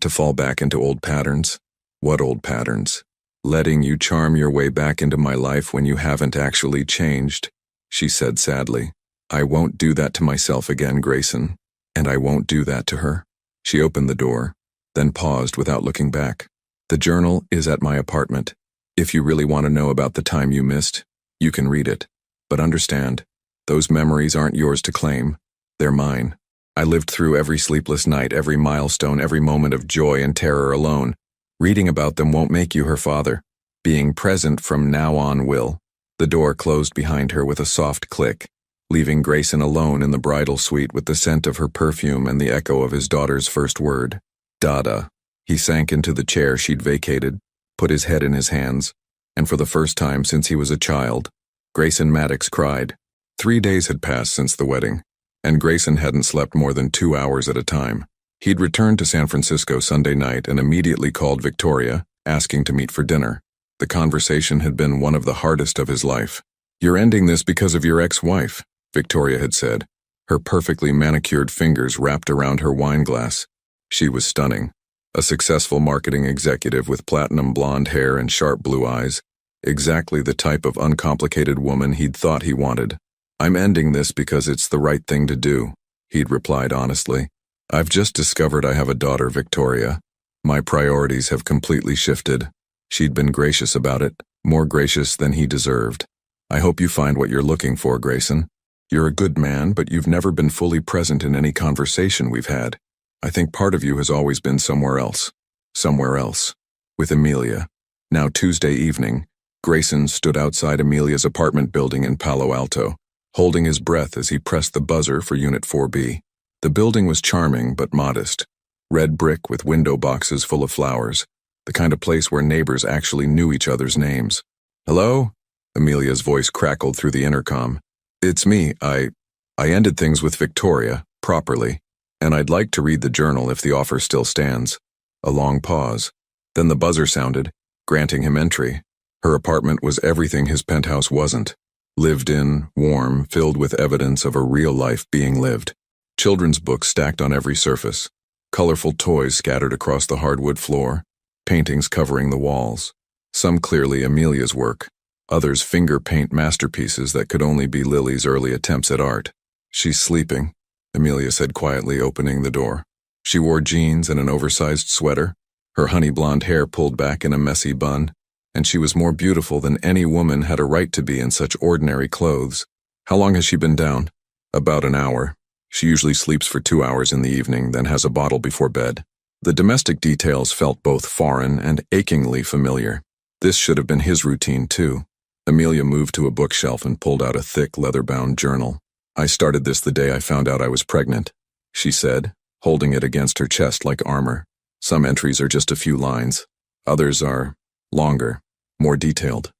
fall back into old patterns." "What old patterns?" "Letting you charm your way back into my life when you haven't actually changed," she said sadly. "I won't do that to myself again, Grayson, and I won't do that to her." She opened the door, then paused without looking back. "The journal is at my apartment. If you really want to know about the time you missed, you can read it. But understand, those memories aren't yours to claim. They're mine. I lived through every sleepless night, every milestone, every moment of joy and terror alone. Reading about them won't make you her father. Being present from now on will." The door closed behind her with a soft click, leaving Grayson alone in the bridal suite with the scent of her perfume and the echo of his daughter's first word. "Dada." He sank into the chair she'd vacated, put his head in his hands, and for the first time since he was a child, Grayson Maddox cried. 3 days had passed since the wedding, and Grayson hadn't slept more than 2 hours at a time. He'd returned to San Francisco Sunday night and immediately called Victoria, asking to meet for dinner. The conversation had been one of the hardest of his life. "You're ending this because of your ex-wife," Victoria had said, her perfectly manicured fingers wrapped around her wine glass. She was stunning. A successful marketing executive with platinum blonde hair and sharp blue eyes. Exactly the type of uncomplicated woman he'd thought he wanted. "I'm ending this because it's the right thing to do," he'd replied honestly. "I've just discovered I have a daughter, Victoria. My priorities have completely shifted." She'd been gracious about it, more gracious than he deserved. "I hope you find what you're looking for, Grayson. You're a good man, but you've never been fully present in any conversation we've had. I think part of you has always been somewhere else." Somewhere else. With Amelia. Now Tuesday evening, Grayson stood outside Amelia's apartment building in Palo Alto, holding his breath as he pressed the buzzer for Unit 4B. The building was charming but modest. Red brick with window boxes full of flowers, the kind of place where neighbors actually knew each other's names. "Hello?" Amelia's voice crackled through the intercom. "It's me. I ended things with Victoria, properly, and I'd like to read the journal if the offer still stands." A long pause. Then the buzzer sounded, granting him entry. Her apartment was everything his penthouse wasn't. Lived in, warm, filled with evidence of a real life being lived. Children's books stacked on every surface. Colorful toys scattered across the hardwood floor. Paintings covering the walls. Some clearly Amelia's work. Others finger paint masterpieces that could only be Lily's early attempts at art. "She's sleeping," Amelia said quietly, opening the door. She wore jeans and an oversized sweater, her honey blonde hair pulled back in a messy bun, and she was more beautiful than any woman had a right to be in such ordinary clothes. "How long has she been down?" "About an hour. She usually sleeps for 2 hours in the evening, then has a bottle before bed." The domestic details felt both foreign and achingly familiar. This should have been his routine too. Amelia moved to a bookshelf and pulled out a thick, leather-bound journal. "I started this the day I found out I was pregnant," she said, holding it against her chest like armor. "Some entries are just a few lines. Others are longer, more detailed."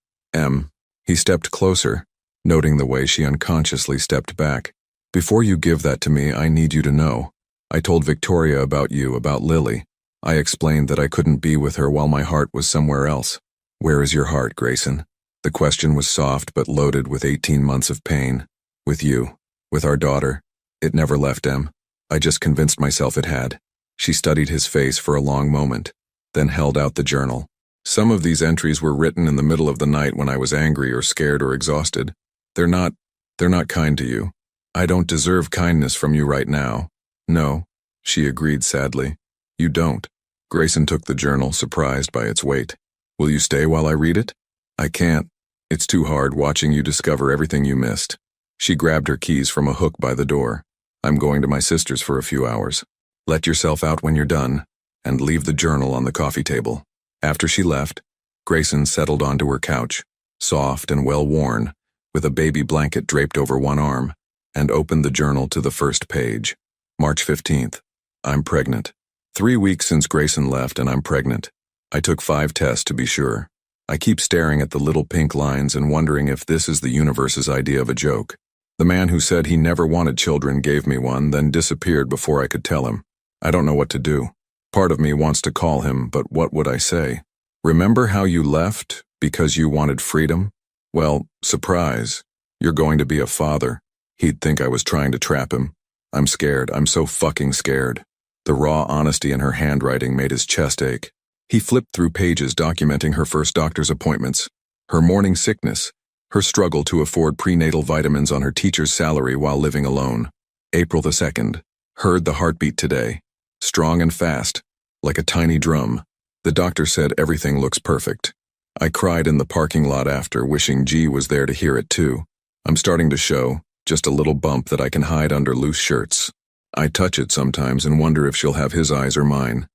He stepped closer, noting the way she unconsciously stepped back. "Before you give that to me, I need you to know. I told Victoria about you, about Lily. I explained that I couldn't be with her while my heart was somewhere else." "Where is your heart, Grayson?" The question was soft but loaded with 18 months of pain. "With you. With our daughter. It never left, Em. I just convinced myself it had. She studied his face for a long moment, then held out the journal. Some of these entries were written in the middle of the night when I was angry or scared or exhausted. They're not kind to you. I don't deserve kindness from you right now. No, she agreed sadly. You don't. Grayson took the journal, surprised by its weight. Will you stay while I read it? I can't. It's too hard watching you discover everything you missed. She grabbed her keys from a hook by the door. I'm going to my sister's for a few hours. Let yourself out when you're done, and leave the journal on the coffee table. After she left, Grayson settled onto her couch, soft and well-worn, with a baby blanket draped over one arm, and opened the journal to the first page. March 15th. I'm pregnant. 3 weeks since Grayson left and I'm pregnant. I took 5 tests to be sure. I keep staring at the little pink lines and wondering if this is the universe's idea of a joke. The man who said he never wanted children gave me one, then disappeared before I could tell him. I don't know what to do. Part of me wants to call him, but what would I say? Remember how you left because you wanted freedom? Well, surprise. You're going to be a father. He'd think I was trying to trap him. I'm scared. I'm so fucking scared. The raw honesty in her handwriting made his chest ache. He flipped through pages documenting her first doctor's appointments, her morning sickness, her struggle to afford prenatal vitamins on her teacher's salary while living alone. April the 2nd. Heard the heartbeat today. Strong and fast, like a tiny drum. The doctor said everything looks perfect. I cried in the parking lot after, wishing G was there to hear it too. I'm starting to show, just a little bump that I can hide under loose shirts. I touch it sometimes and wonder if she'll have his eyes or mine.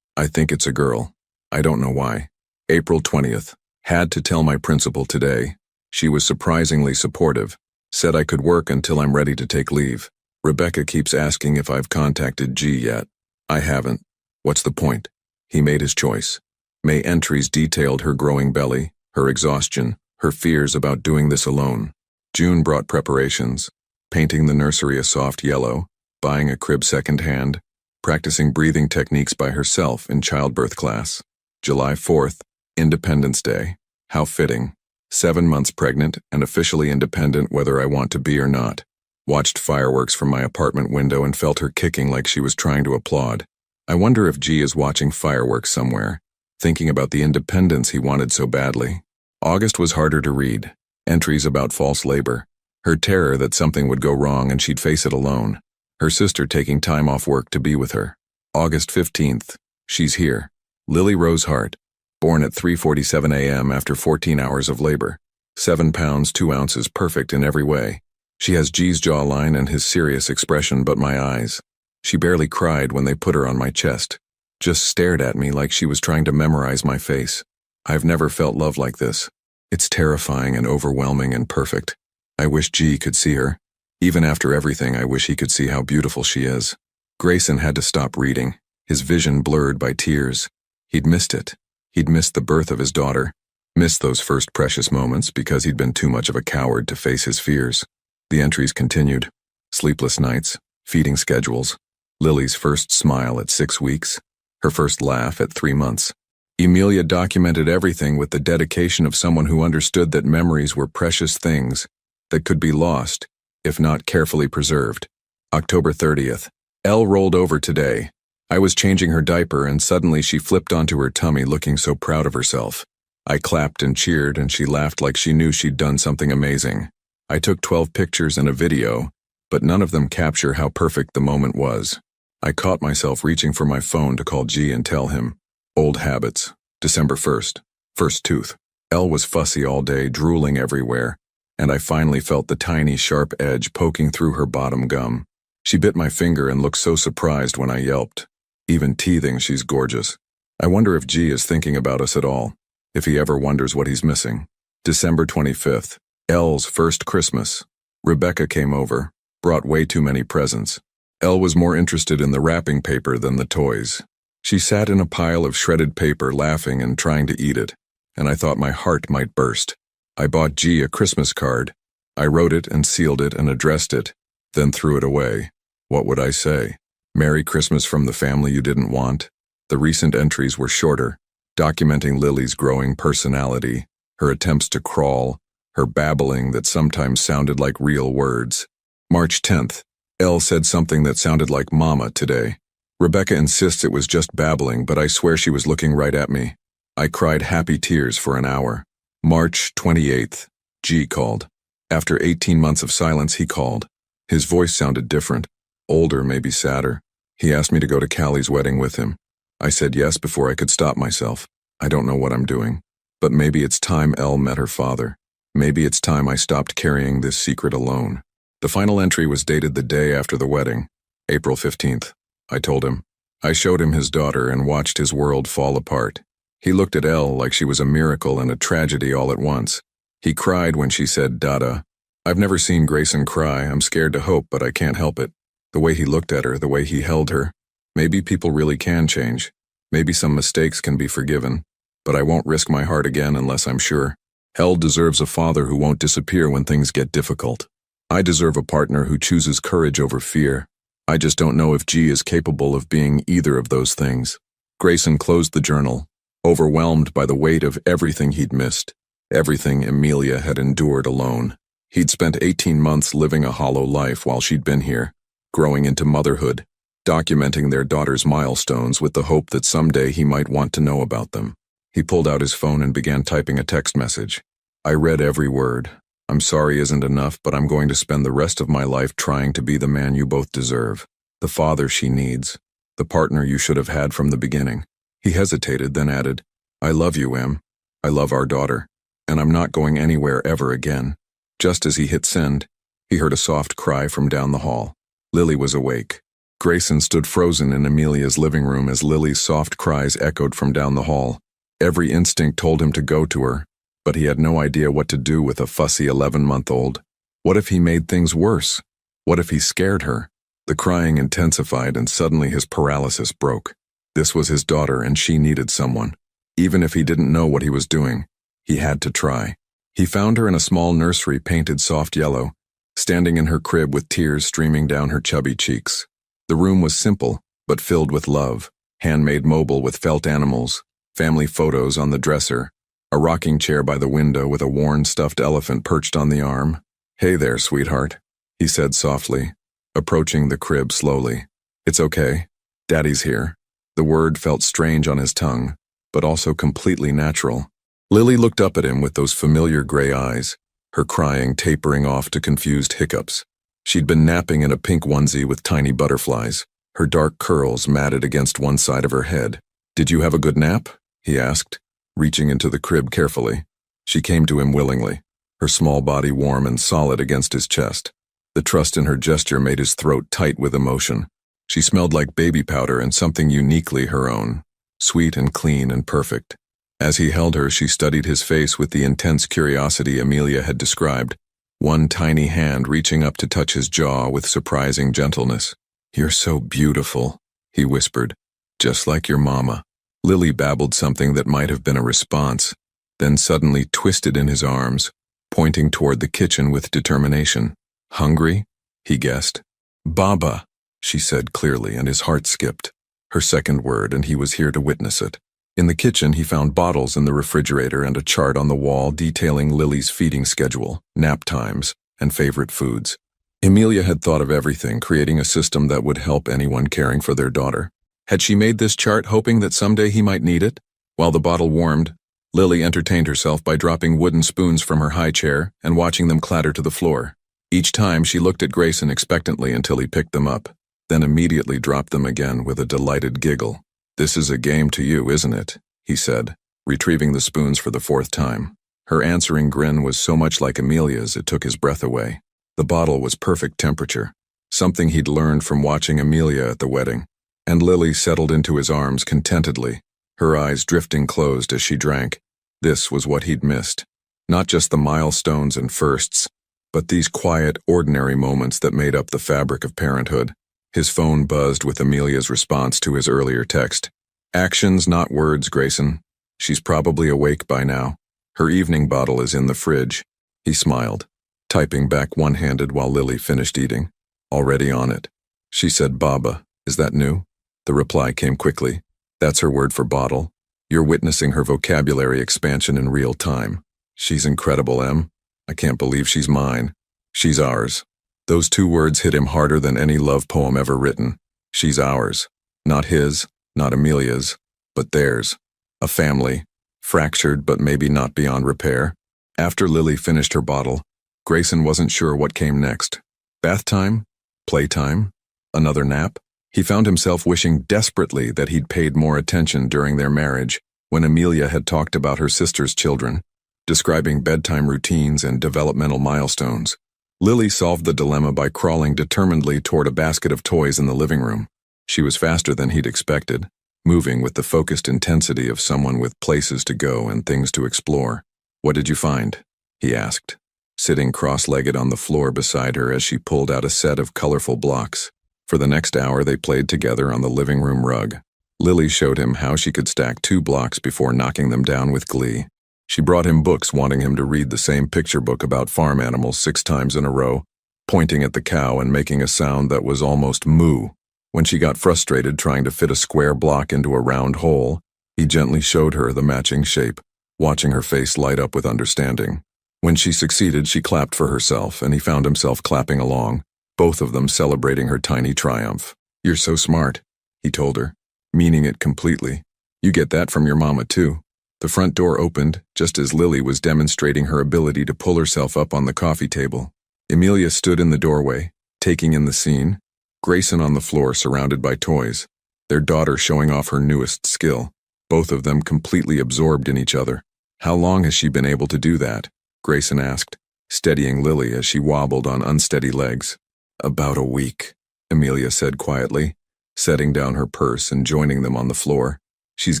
I think it's a girl. I don't know why. April 20th. Had to tell my principal today. She was surprisingly supportive. Said I could work until I'm ready to take leave. Rebecca keeps asking if I've contacted G yet. I haven't. What's the point? He made his choice. May entries detailed her growing belly, her exhaustion, her fears about doing this alone. June brought preparations. Painting the nursery a soft yellow, buying a crib secondhand, practicing breathing techniques by herself in childbirth class. July 4th, Independence Day. How fitting. 7 months pregnant and officially independent whether I want to be or not. Watched fireworks from my apartment window and felt her kicking like she was trying to applaud. I wonder if G is watching fireworks somewhere, thinking about the independence he wanted so badly. August was harder to read. Entries about false labor. Her terror that something would go wrong and she'd face it alone. Her sister taking time off work to be with her. August 15th. She's here. Lily Rose Hart. Born at 3:47 a.m. after 14 hours of labor. 7 pounds 2 ounces, perfect in every way. She has G's jawline and his serious expression, but my eyes. She barely cried when they put her on my chest. Just stared at me like she was trying to memorize my face. I've never felt love like this. It's terrifying and overwhelming and perfect. I wish G could see her. Even after everything, I wish he could see how beautiful she is. Grayson had to stop reading, his vision blurred by tears. He'd missed it. He'd missed the birth of his daughter, missed those first precious moments because he'd been too much of a coward to face his fears. The entries continued. Sleepless nights, feeding schedules, Lily's first smile at 6 weeks, her first laugh at 3 months. Emilia documented everything with the dedication of someone who understood that memories were precious things that could be lost, if not carefully preserved. October 30th. Elle rolled over today. I was changing her diaper and suddenly she flipped onto her tummy looking so proud of herself. I clapped and cheered and she laughed like she knew she'd done something amazing. I took 12 pictures and a video, but none of them capture how perfect the moment was. I caught myself reaching for my phone to call G and tell him. Old habits. December 1st. First tooth. Elle was fussy all day, drooling everywhere, and I finally felt the tiny, sharp edge poking through her bottom gum. She bit my finger and looked so surprised when I yelped. Even teething, she's gorgeous. I wonder if G is thinking about us at all, if he ever wonders what he's missing. December 25th. Elle's first Christmas. Rebecca came over, brought way too many presents. Elle was more interested in the wrapping paper than the toys. She sat in a pile of shredded paper laughing and trying to eat it, and I thought my heart might burst. I bought G a Christmas card. I wrote it and sealed it and addressed it, then threw it away. What would I say? Merry Christmas from the family you didn't want? The recent entries were shorter, documenting Lily's growing personality, her attempts to crawl, her babbling that sometimes sounded like real words. March 10th. Elle said something that sounded like mama today. Rebecca insists it was just babbling, but I swear she was looking right at me. I cried happy tears for an hour. March 28th. G called. After 18 months of silence, he called. His voice sounded different. Older, maybe sadder. He asked me to go to Callie's wedding with him. I said yes before I could stop myself. I don't know what I'm doing. But maybe it's time Elle met her father. Maybe it's time I stopped carrying this secret alone. The final entry was dated the day after the wedding, April 15th. I told him. I showed him his daughter and watched his world fall apart. He looked at Elle like she was a miracle and a tragedy all at once. He cried when she said, "Dada." I've never seen Grayson cry. I'm scared to hope, but I can't help it. The way he looked at her, the way he held her. Maybe people really can change. Maybe some mistakes can be forgiven. But I won't risk my heart again unless I'm sure. Elle deserves a father who won't disappear when things get difficult. I deserve a partner who chooses courage over fear. I just don't know if G is capable of being either of those things. Grayson closed the journal, overwhelmed by the weight of everything he'd missed, everything Amelia had endured alone. He'd spent 18 months living a hollow life while she'd been here, growing into motherhood, documenting their daughter's milestones with the hope that someday he might want to know about them. He pulled out his phone and began typing a text message. I read every word. I'm sorry isn't enough, but I'm going to spend the rest of my life trying to be the man you both deserve, the father she needs, the partner you should have had from the beginning. He hesitated, then added, I love you, Em. I love our daughter, and I'm not going anywhere ever again. Just as he hit send, he heard a soft cry from down the hall. Lily was awake. Grayson stood frozen in Amelia's living room as Lily's soft cries echoed from down the hall. Every instinct told him to go to her, but he had no idea what to do with a fussy 11-month-old. What if he made things worse? What if he scared her? The crying intensified and suddenly his paralysis broke. This was his daughter and she needed someone. Even if he didn't know what he was doing, he had to try. He found her in a small nursery painted soft yellow, standing in her crib with tears streaming down her chubby cheeks. The room was simple, but filled with love, handmade mobile with felt animals, family photos on the dresser, a rocking chair by the window with a worn stuffed elephant perched on the arm. Hey there, sweetheart, he said softly, approaching the crib slowly. It's okay. Daddy's here. The word felt strange on his tongue, but also completely natural. Lily looked up at him with those familiar gray eyes, her crying tapering off to confused hiccups. She'd been napping in a pink onesie with tiny butterflies, her dark curls matted against one side of her head. Did you have a good nap? He asked, reaching into the crib carefully. She came to him willingly, her small body warm and solid against his chest. The trust in her gesture made his throat tight with emotion. She smelled like baby powder and something uniquely her own, sweet and clean and perfect. As he held her, she studied his face with the intense curiosity Amelia had described, one tiny hand reaching up to touch his jaw with surprising gentleness. You're so beautiful, he whispered, just like your mama. Lily babbled something that might have been a response, then suddenly twisted in his arms, pointing toward the kitchen with determination. Hungry? He guessed. Baba, she said clearly, and his heart skipped. Her second word, and he was here to witness it. In the kitchen, he found bottles in the refrigerator and a chart on the wall detailing Lily's feeding schedule, nap times, and favorite foods. Amelia had thought of everything, creating a system that would help anyone caring for their daughter. Had she made this chart hoping that someday he might need it? While the bottle warmed, Lily entertained herself by dropping wooden spoons from her high chair and watching them clatter to the floor. Each time she looked at Grayson expectantly until he picked them up, then immediately dropped them again with a delighted giggle. This is a game to you, isn't it? He said, retrieving the spoons for the fourth time. Her answering grin was so much like Amelia's it took his breath away. The bottle was perfect temperature, something he'd learned from watching Amelia at the wedding. And Lily settled into his arms contentedly, her eyes drifting closed as she drank. This was what he'd missed. Not just the milestones and firsts, but these quiet, ordinary moments that made up the fabric of parenthood. His phone buzzed with Amelia's response to his earlier text. Actions, not words, Grayson. She's probably awake by now. Her evening bottle is in the fridge. He smiled, typing back one-handed while Lily finished eating. Already on it. She said, Baba, is that new? The reply came quickly. That's her word for bottle. You're witnessing her vocabulary expansion in real time. She's incredible, Em. I can't believe she's mine. She's ours. Those two words hit him harder than any love poem ever written. She's ours. Not his, not Amelia's, but theirs. A family, fractured but maybe not beyond repair. After Lily finished her bottle, Grayson wasn't sure what came next. Bath time? Playtime? Another nap? He found himself wishing desperately that he'd paid more attention during their marriage when Amelia had talked about her sister's children, describing bedtime routines and developmental milestones. Lily solved the dilemma by crawling determinedly toward a basket of toys in the living room. She was faster than he'd expected, moving with the focused intensity of someone with places to go and things to explore. "What did you find?" he asked, sitting cross-legged on the floor beside her as she pulled out a set of colorful blocks. For the next hour they played together on the living room rug. Lily showed him how she could stack 2 blocks before knocking them down with glee. She brought him books wanting him to read the same picture book about farm animals 6 times in a row, pointing at the cow and making a sound that was almost moo. When she got frustrated trying to fit a square block into a round hole, he gently showed her the matching shape, watching her face light up with understanding. When she succeeded, she clapped for herself, and he found himself clapping along, both of them celebrating her tiny triumph. "You're so smart," he told her, meaning it completely. "You get that from your mama, too." The front door opened just as Lily was demonstrating her ability to pull herself up on the coffee table. Amelia stood in the doorway, taking in the scene, Grayson on the floor surrounded by toys, their daughter showing off her newest skill, both of them completely absorbed in each other. "How long has she been able to do that?" Grayson asked, steadying Lily as she wobbled on unsteady legs. "About a week," Amelia said quietly, setting down her purse and joining them on the floor. "She's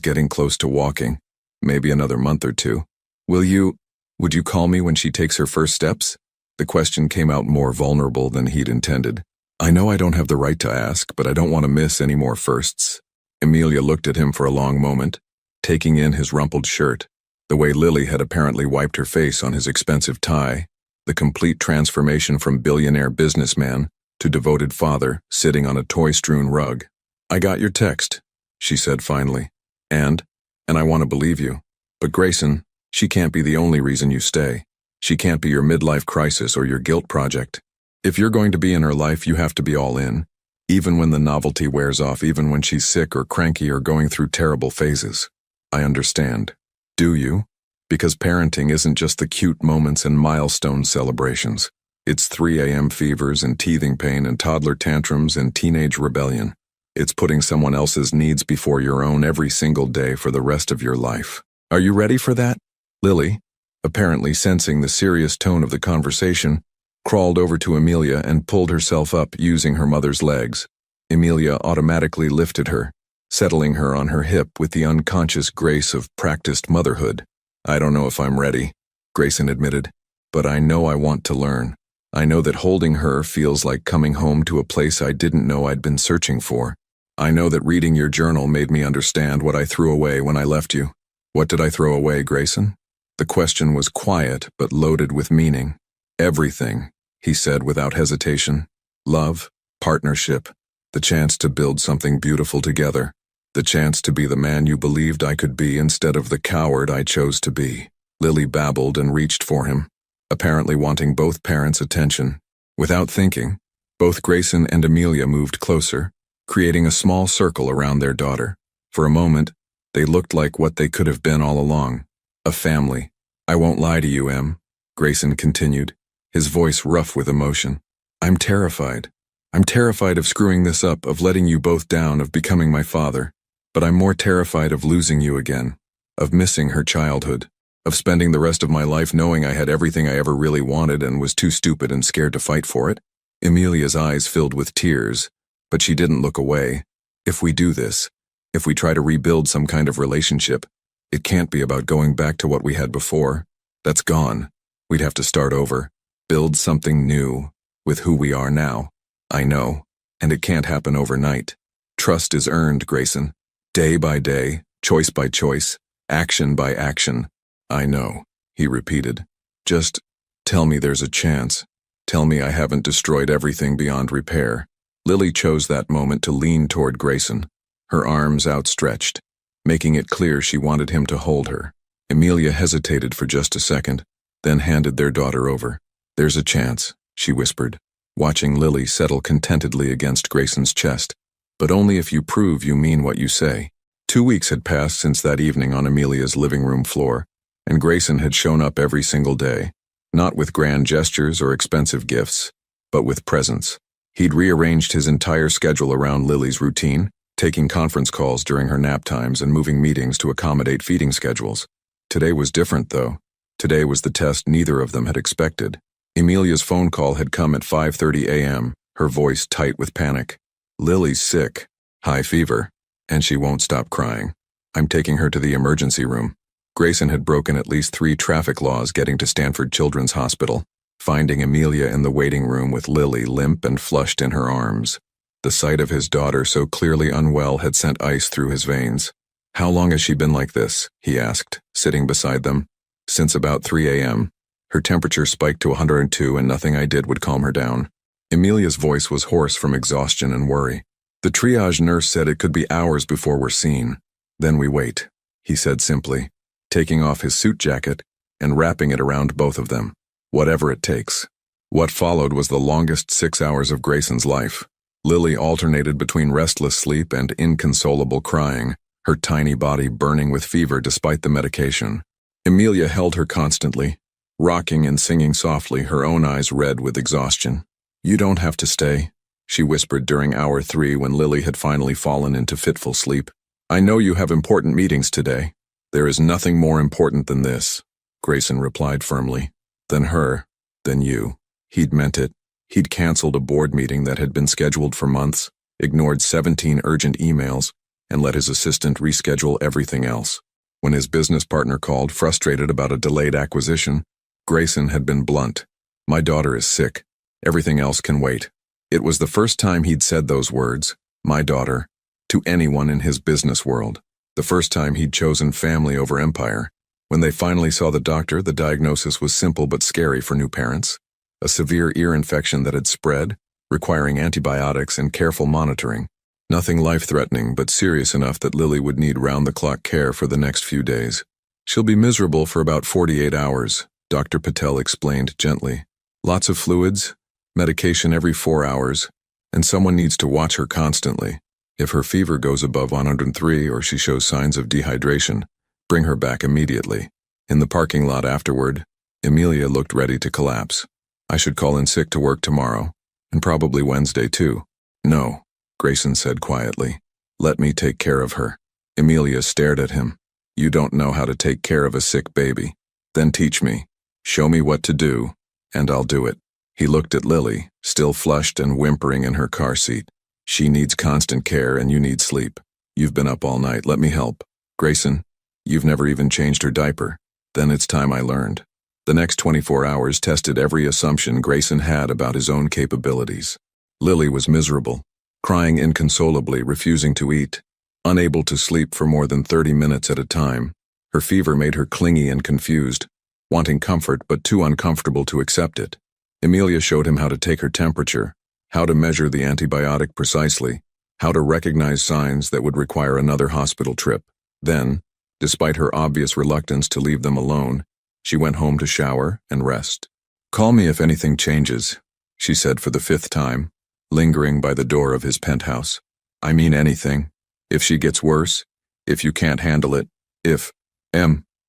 getting close to walking. Maybe another month or 2. Would you call me when she takes her first steps?" The question came out more vulnerable than he'd intended. "I know I don't have the right to ask, but I don't want to miss any more firsts." Amelia looked at him for a long moment, taking in his rumpled shirt, the way Lily had apparently wiped her face on his expensive tie, the complete transformation from billionaire businessman to devoted father sitting on a toy-strewn rug. "I got your text," she said finally, and I want to believe you. But Grayson, she can't be the only reason you stay. She can't be your midlife crisis or your guilt project. If you're going to be in her life, you have to be all in, even when the novelty wears off, even when she's sick or cranky or going through terrible phases. I understand. Do you? Because parenting isn't just the cute moments and milestone celebrations. It's 3 a.m. fevers and teething pain and toddler tantrums and teenage rebellion. It's putting someone else's needs before your own every single day for the rest of your life. Are you ready for that? Lily, apparently sensing the serious tone of the conversation, crawled over to Amelia and pulled herself up using her mother's legs. Amelia automatically lifted her, settling her on her hip with the unconscious grace of practiced motherhood. "I don't know if I'm ready," Grayson admitted, "but I know I want to learn. I know that holding her feels like coming home to a place I didn't know I'd been searching for. I know that reading your journal made me understand what I threw away when I left you." "What did I throw away, Grayson?" The question was quiet but loaded with meaning. "Everything," he said without hesitation. "Love, partnership, the chance to build something beautiful together, the chance to be the man you believed I could be instead of the coward I chose to be." Lily babbled and reached for him, apparently wanting both parents' attention. Without thinking, both Grayson and Amelia moved closer, creating a small circle around their daughter. For a moment, they looked like what they could have been all along, a family. "I won't lie to you, Em," Grayson continued, his voice rough with emotion. "I'm terrified. I'm terrified of screwing this up, of letting you both down, of becoming my father. But I'm more terrified of losing you again, of missing her childhood, of spending the rest of my life knowing I had everything I ever really wanted and was too stupid and scared to fight for it." Amelia's eyes filled with tears, but she didn't look away. "If we do this, if we try to rebuild some kind of relationship, it can't be about going back to what we had before. That's gone. We'd have to start over, build something new, with who we are now. I know, and it can't happen overnight. Trust is earned, Grayson. Day by day, choice by choice, action by action." "I know," he repeated. "Just tell me there's a chance. Tell me I haven't destroyed everything beyond repair." Lily chose that moment to lean toward Grayson, her arms outstretched, making it clear she wanted him to hold her. Amelia hesitated for just a second, then handed their daughter over. "There's a chance," she whispered. watching Lily settle contentedly against Grayson's chest. But only if you prove you mean what you say. 2 weeks had passed since that evening on Amelia's living room floor, and Grayson had shown up every single day, not with grand gestures or expensive gifts, but with presence. He'd rearranged his entire schedule around Lily's routine, taking conference calls during her nap times and moving meetings to accommodate feeding schedules. Today was different, though. Today was the test neither of them had expected. Amelia's phone call had come at 5:30 a.m., her voice tight with panic. "Lily's sick. High fever. And she won't stop crying. I'm taking her to the emergency room." Grayson had broken at least 3 traffic laws getting to Stanford Children's Hospital, finding Amelia in the waiting room with Lily limp and flushed in her arms. The sight of his daughter so clearly unwell had sent ice through his veins. "How long has she been like this?" he asked, sitting beside them. "Since about 3 a.m. Her temperature spiked to 102 and nothing I did would calm her down." Amelia's voice was hoarse from exhaustion and worry. "The triage nurse said it could be hours before we're seen. Then we wait," he said simply, taking off his suit jacket and wrapping it around both of them. "Whatever it takes." What followed was the longest 6 hours of Grayson's life. Lily alternated between restless sleep and inconsolable crying, her tiny body burning with fever despite the medication. Amelia held her constantly, rocking and singing softly, her own eyes red with exhaustion. "You don't have to stay," she whispered during hour 3 when Lily had finally fallen into fitful sleep. "I know you have important meetings today." "There is nothing more important than this," Grayson replied firmly. "Than her, than you." He'd meant it. He'd canceled a board meeting that had been scheduled for months, ignored 17 urgent emails, and let his assistant reschedule everything else. When his business partner called, frustrated about a delayed acquisition, Grayson had been blunt. "My daughter is sick. Everything else can wait." It was the first time he'd said those words, "my daughter," to anyone in his business world. The first time he'd chosen family over empire. When they finally saw the doctor, the diagnosis was simple but scary for new parents. A severe ear infection that had spread, requiring antibiotics and careful monitoring. Nothing life-threatening, but serious enough that Lily would need round-the-clock care for the next few days. "She'll be miserable for about 48 hours, Dr. Patel explained gently. "Lots of fluids, medication every 4 hours, and someone needs to watch her constantly. If her fever goes above 103 or she shows signs of dehydration, bring her back immediately." In the parking lot afterward, Amelia looked ready to collapse. "I should call in sick to work tomorrow, and probably Wednesday too." "No," Grayson said quietly. "Let me take care of her." Amelia stared at him. "You don't know how to take care of a sick baby. Then teach me. Show me what to do, and I'll do it." He looked at Lily, still flushed and whimpering in her car seat. "She needs constant care and you need sleep. You've been up all night. Let me help." "Grayson, you've never even changed her diaper." "Then it's time I learned." The next 24 hours tested every assumption Grayson had about his own capabilities. Lily was miserable, crying inconsolably, refusing to eat, unable to sleep for more than 30 minutes at a time. Her fever made her clingy and confused, wanting comfort but too uncomfortable to accept it. Amelia showed him how to take her temperature, how to measure the antibiotic precisely, how to recognize signs that would require another hospital trip. Then, despite her obvious reluctance to leave them alone, she went home to shower and rest. "Call me if anything changes," she said for the 5th time, lingering by the door of his penthouse. "I mean anything. If she gets worse, if you can't handle it, if,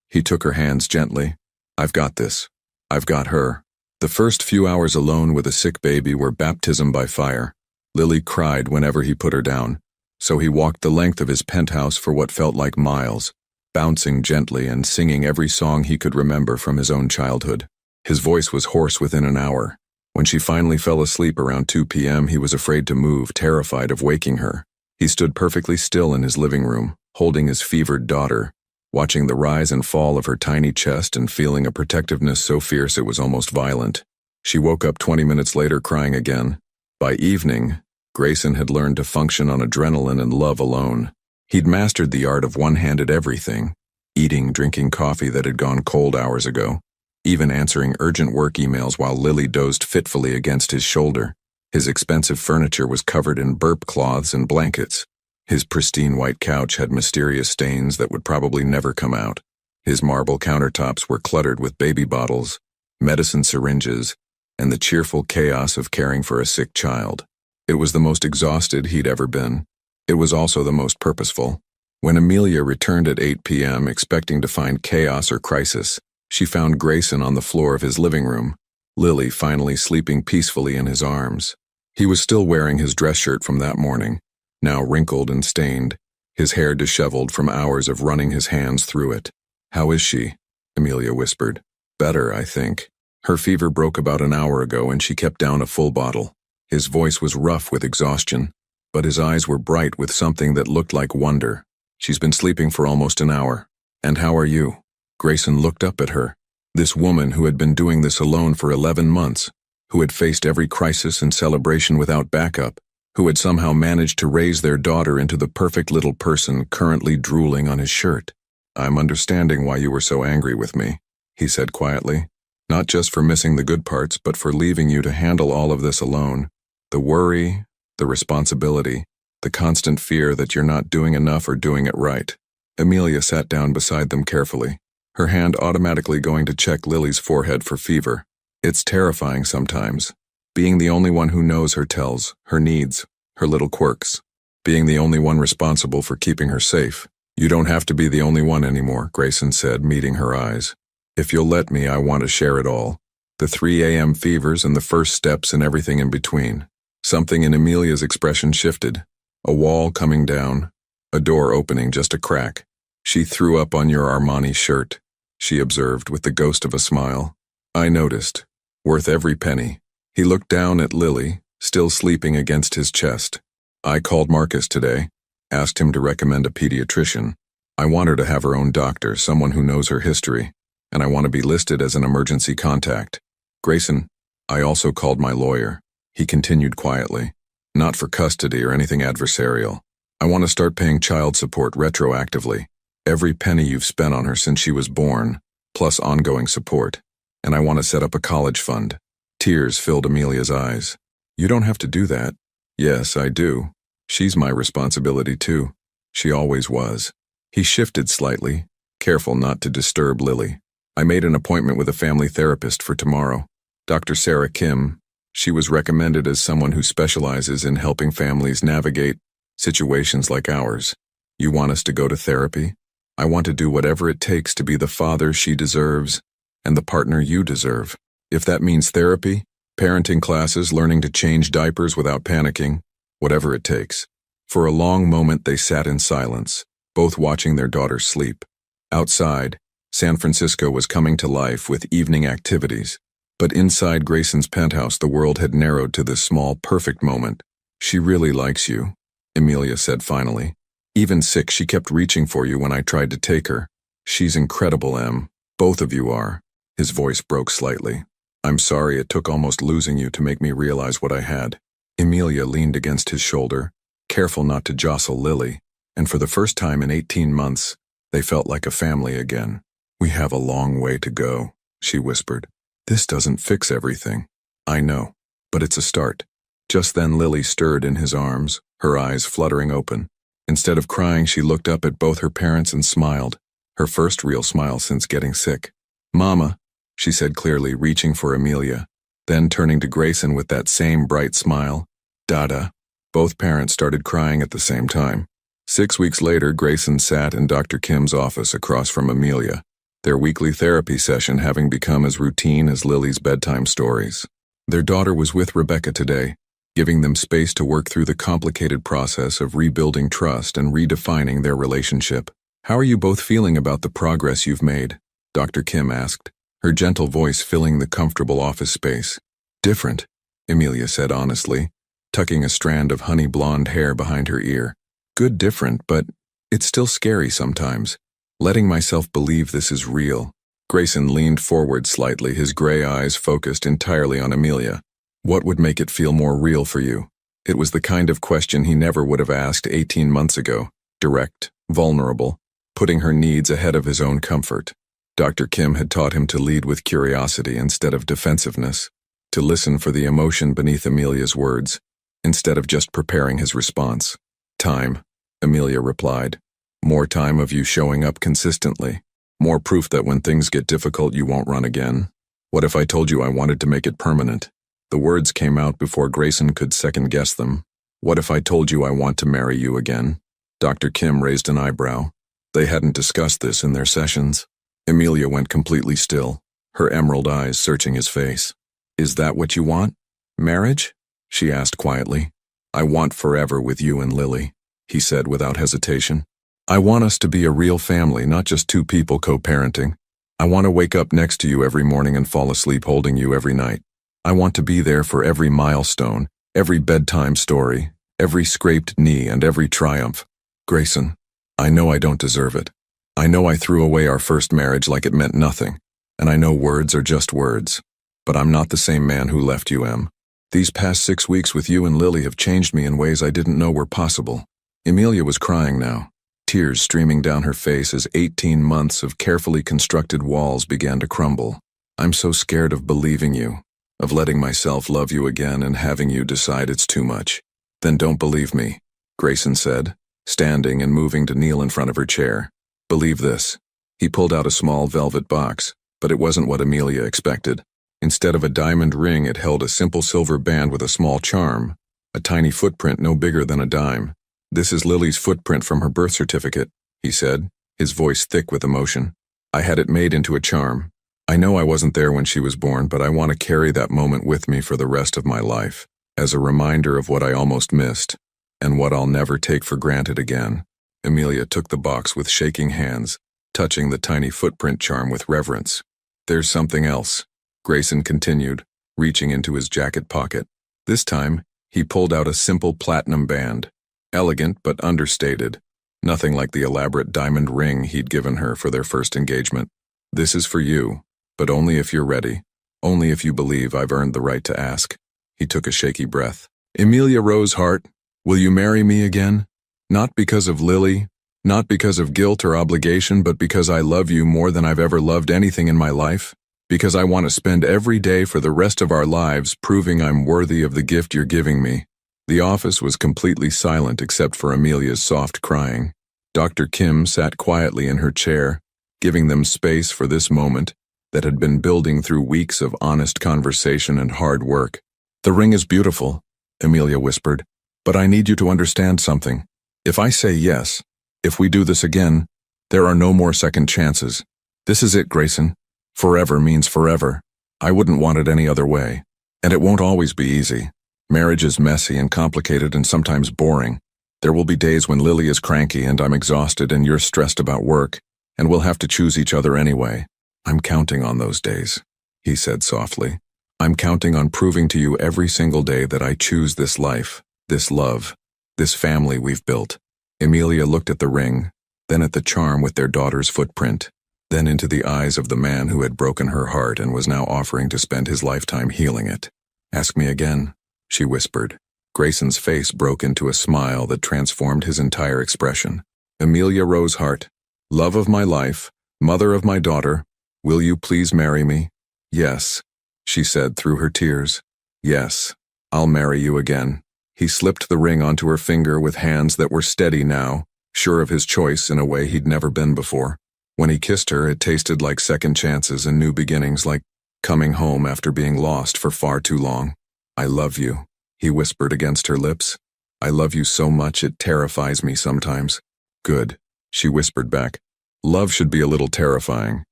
he took her hands gently. "I've got this. I've got her." The first few hours alone with a sick baby were baptism by fire. Lily cried whenever he put her down, so he walked the length of his penthouse for what felt like miles, bouncing gently and singing every song he could remember from his own childhood. His voice was hoarse within an hour. When she finally fell asleep around 2 p.m., he was afraid to move, terrified of waking her. He stood perfectly still in his living room, holding his fevered daughter, watching the rise and fall of her tiny chest and feeling a protectiveness so fierce it was almost violent. She woke up 20 minutes later crying again. By evening, Grayson had learned to function on adrenaline and love alone. He'd mastered the art of one-handed everything, eating, drinking coffee that had gone cold hours ago, even answering urgent work emails while Lily dozed fitfully against his shoulder. His expensive furniture was covered in burp cloths and blankets. His pristine white couch had mysterious stains that would probably never come out. His marble countertops were cluttered with baby bottles, medicine syringes, and the cheerful chaos of caring for a sick child. It was the most exhausted he'd ever been. It was also the most purposeful. When Amelia returned at 8 p.m. expecting to find chaos or crisis, she found Grayson on the floor of his living room, Lily finally sleeping peacefully in his arms. He was still wearing his dress shirt from that morning, now wrinkled and stained, his hair disheveled from hours of running his hands through it. "How is she?" Amelia whispered. "Better, I think. Her fever broke about an hour ago and she kept down a full bottle." His voice was rough with exhaustion, but his eyes were bright with something that looked like wonder. "She's been sleeping for almost an hour. And how are you?" Grayson looked up at her. This woman who had been doing this alone for 11 months, who had faced every crisis and celebration without backup, who had somehow managed to raise their daughter into the perfect little person currently drooling on his shirt. "I'm understanding why you were so angry with me," he said quietly. "Not just for missing the good parts, but for leaving you to handle all of this alone. The worry, the responsibility, the constant fear that you're not doing enough or doing it right." Amelia sat down beside them carefully, her hand automatically going to check Lily's forehead for fever. It's terrifying sometimes, being the only one who knows her tells, her needs, her little quirks, being the only one responsible for keeping her safe. "You don't have to be the only one anymore," Grayson said, meeting her eyes. "If you'll let me, I want to share it all. The 3 a.m. fevers and the first steps and everything in between." Something in Amelia's expression shifted. A wall coming down, a door opening just a crack. "She threw up on your Armani shirt," she observed with the ghost of a smile. "I noticed. Worth every penny." He looked down at Lily, still sleeping against his chest. "I called Marcus today, asked him to recommend a pediatrician. I want her to have her own doctor, someone who knows her history, and I want to be listed as an emergency contact. Grayson, I also called my lawyer," he continued quietly. "Not for custody or anything adversarial. I want to start paying child support retroactively. Every penny you've spent on her since she was born, plus ongoing support. And I want to set up a college fund." Tears filled Amelia's eyes. "You don't have to do that." "Yes, I do. She's my responsibility too. She always was." He shifted slightly, careful not to disturb Lily. "I made an appointment with a family therapist for tomorrow. Dr. Sarah Kim. She was recommended as someone who specializes in helping families navigate situations like ours. You want us to go to therapy? I want to do whatever it takes to be the father she deserves and the partner you deserve. If that means therapy, parenting classes, learning to change diapers without panicking, whatever it takes." For a long moment they sat in silence, both watching their daughter sleep. Outside, San Francisco was coming to life with evening activities. But inside Grayson's penthouse the world had narrowed to this small, perfect moment. "She really likes you," Amelia said finally. "Even sick, she kept reaching for you when I tried to take her. She's incredible, Em. Both of you are." His voice broke slightly. "I'm sorry it took almost losing you to make me realize what I had." Amelia leaned against his shoulder, careful not to jostle Lily, and for the first time in 18 months, they felt like a family again. "We have a long way to go," she whispered. "This doesn't fix everything." "I know, but it's a start." Just then Lily stirred in his arms, her eyes fluttering open. Instead of crying, she looked up at both her parents and smiled, her first real smile since getting sick. "Mama," she said clearly, reaching for Amelia, then turning to Grayson with that same bright smile. "Dada." Both parents started crying at the same time. 6 weeks later, Grayson sat in Dr. Kim's office across from Amelia, their weekly therapy session having become as routine as Lily's bedtime stories. Their daughter was with Rebecca today, giving them space to work through the complicated process of rebuilding trust and redefining their relationship. "How are you both feeling about the progress you've made?" Dr. Kim asked, her gentle voice filling the comfortable office space. "Different," Amelia said honestly, tucking a strand of honey blonde hair behind her ear. "Good different, but it's still scary sometimes. Letting myself believe this is real." Grayson leaned forward slightly, his gray eyes focused entirely on Amelia. "What would make it feel more real for you?" It was the kind of question he never would have asked 18 months ago, direct, vulnerable, putting her needs ahead of his own comfort. Dr. Kim had taught him to lead with curiosity instead of defensiveness, to listen for the emotion beneath Amelia's words, instead of just preparing his response. "Time," Amelia replied. "More time of you showing up consistently. More proof that when things get difficult you won't run again." What if I told you I wanted to make it permanent? The words came out before Grayson could second-guess them. What if I told you I want to marry you again? Dr. Kim raised an eyebrow. They hadn't discussed this in their sessions. Amelia went completely still, her emerald eyes searching his face. Is that what you want? Marriage? She asked quietly. I want forever with you and Lily, he said without hesitation. I want us to be a real family, not just two people co-parenting. I want to wake up next to you every morning and fall asleep holding you every night. I want to be there for every milestone, every bedtime story, every scraped knee, and every triumph. Grayson, I know I don't deserve it. I know I threw away our first marriage like it meant nothing, and I know words are just words. But I'm not the same man who left you, Em. These past 6 weeks with you and Lily have changed me in ways I didn't know were possible. Amelia was crying now, tears streaming down her face as 18 months of carefully constructed walls began to crumble. I'm so scared of believing you, of letting myself love you again and having you decide it's too much. Then don't believe me, Grayson said, standing and moving to kneel in front of her chair. Believe this. He pulled out a small velvet box, but it wasn't what Amelia expected. Instead of a diamond ring, it held a simple silver band with a small charm, a tiny footprint no bigger than a dime. This is Lily's footprint from her birth certificate, he said, his voice thick with emotion. I had it made into a charm. I know I wasn't there when she was born, but I want to carry that moment with me for the rest of my life, as a reminder of what I almost missed, and what I'll never take for granted again. Amelia took the box with shaking hands, touching the tiny footprint charm with reverence. There's something else, Grayson continued, reaching into his jacket pocket. This time, he pulled out a simple platinum band. Elegant but understated, nothing like the elaborate diamond ring he'd given her for their first engagement. This is for you, but only if you're ready, only if you believe I've earned the right to ask. He took a shaky breath. Amelia Rosehart, will you marry me again? Not because of Lily, not because of guilt or obligation, but because I love you more than I've ever loved anything in my life. Because I want to spend every day for the rest of our lives proving I'm worthy of the gift you're giving me. The office was completely silent except for Amelia's soft crying. Dr. Kim sat quietly in her chair, giving them space for this moment that had been building through weeks of honest conversation and hard work. The ring is beautiful, Amelia whispered, but I need you to understand something. If I say yes, if we do this again, there are no more second chances. This is it, Grayson. Forever means forever. I wouldn't want it any other way. And it won't always be easy. Marriage is messy and complicated and sometimes boring. There will be days when Lily is cranky and I'm exhausted and you're stressed about work, and we'll have to choose each other anyway. I'm counting on those days, he said softly. I'm counting on proving to you every single day that I choose this life, this love, this family we've built. Amelia looked at the ring, then at the charm with their daughter's footprint, then into the eyes of the man who had broken her heart and was now offering to spend his lifetime healing it. Ask me again, she whispered. Grayson's face broke into a smile that transformed his entire expression. Amelia Rosehart, love of my life, mother of my daughter, will you please marry me? Yes, she said through her tears. Yes, I'll marry you again. He slipped the ring onto her finger with hands that were steady now, sure of his choice in a way he'd never been before. When he kissed her, it tasted like second chances and new beginnings, like coming home after being lost for far too long. I love you, he whispered against her lips. I love you so much it terrifies me sometimes. Good, she whispered back. Love should be a little terrifying.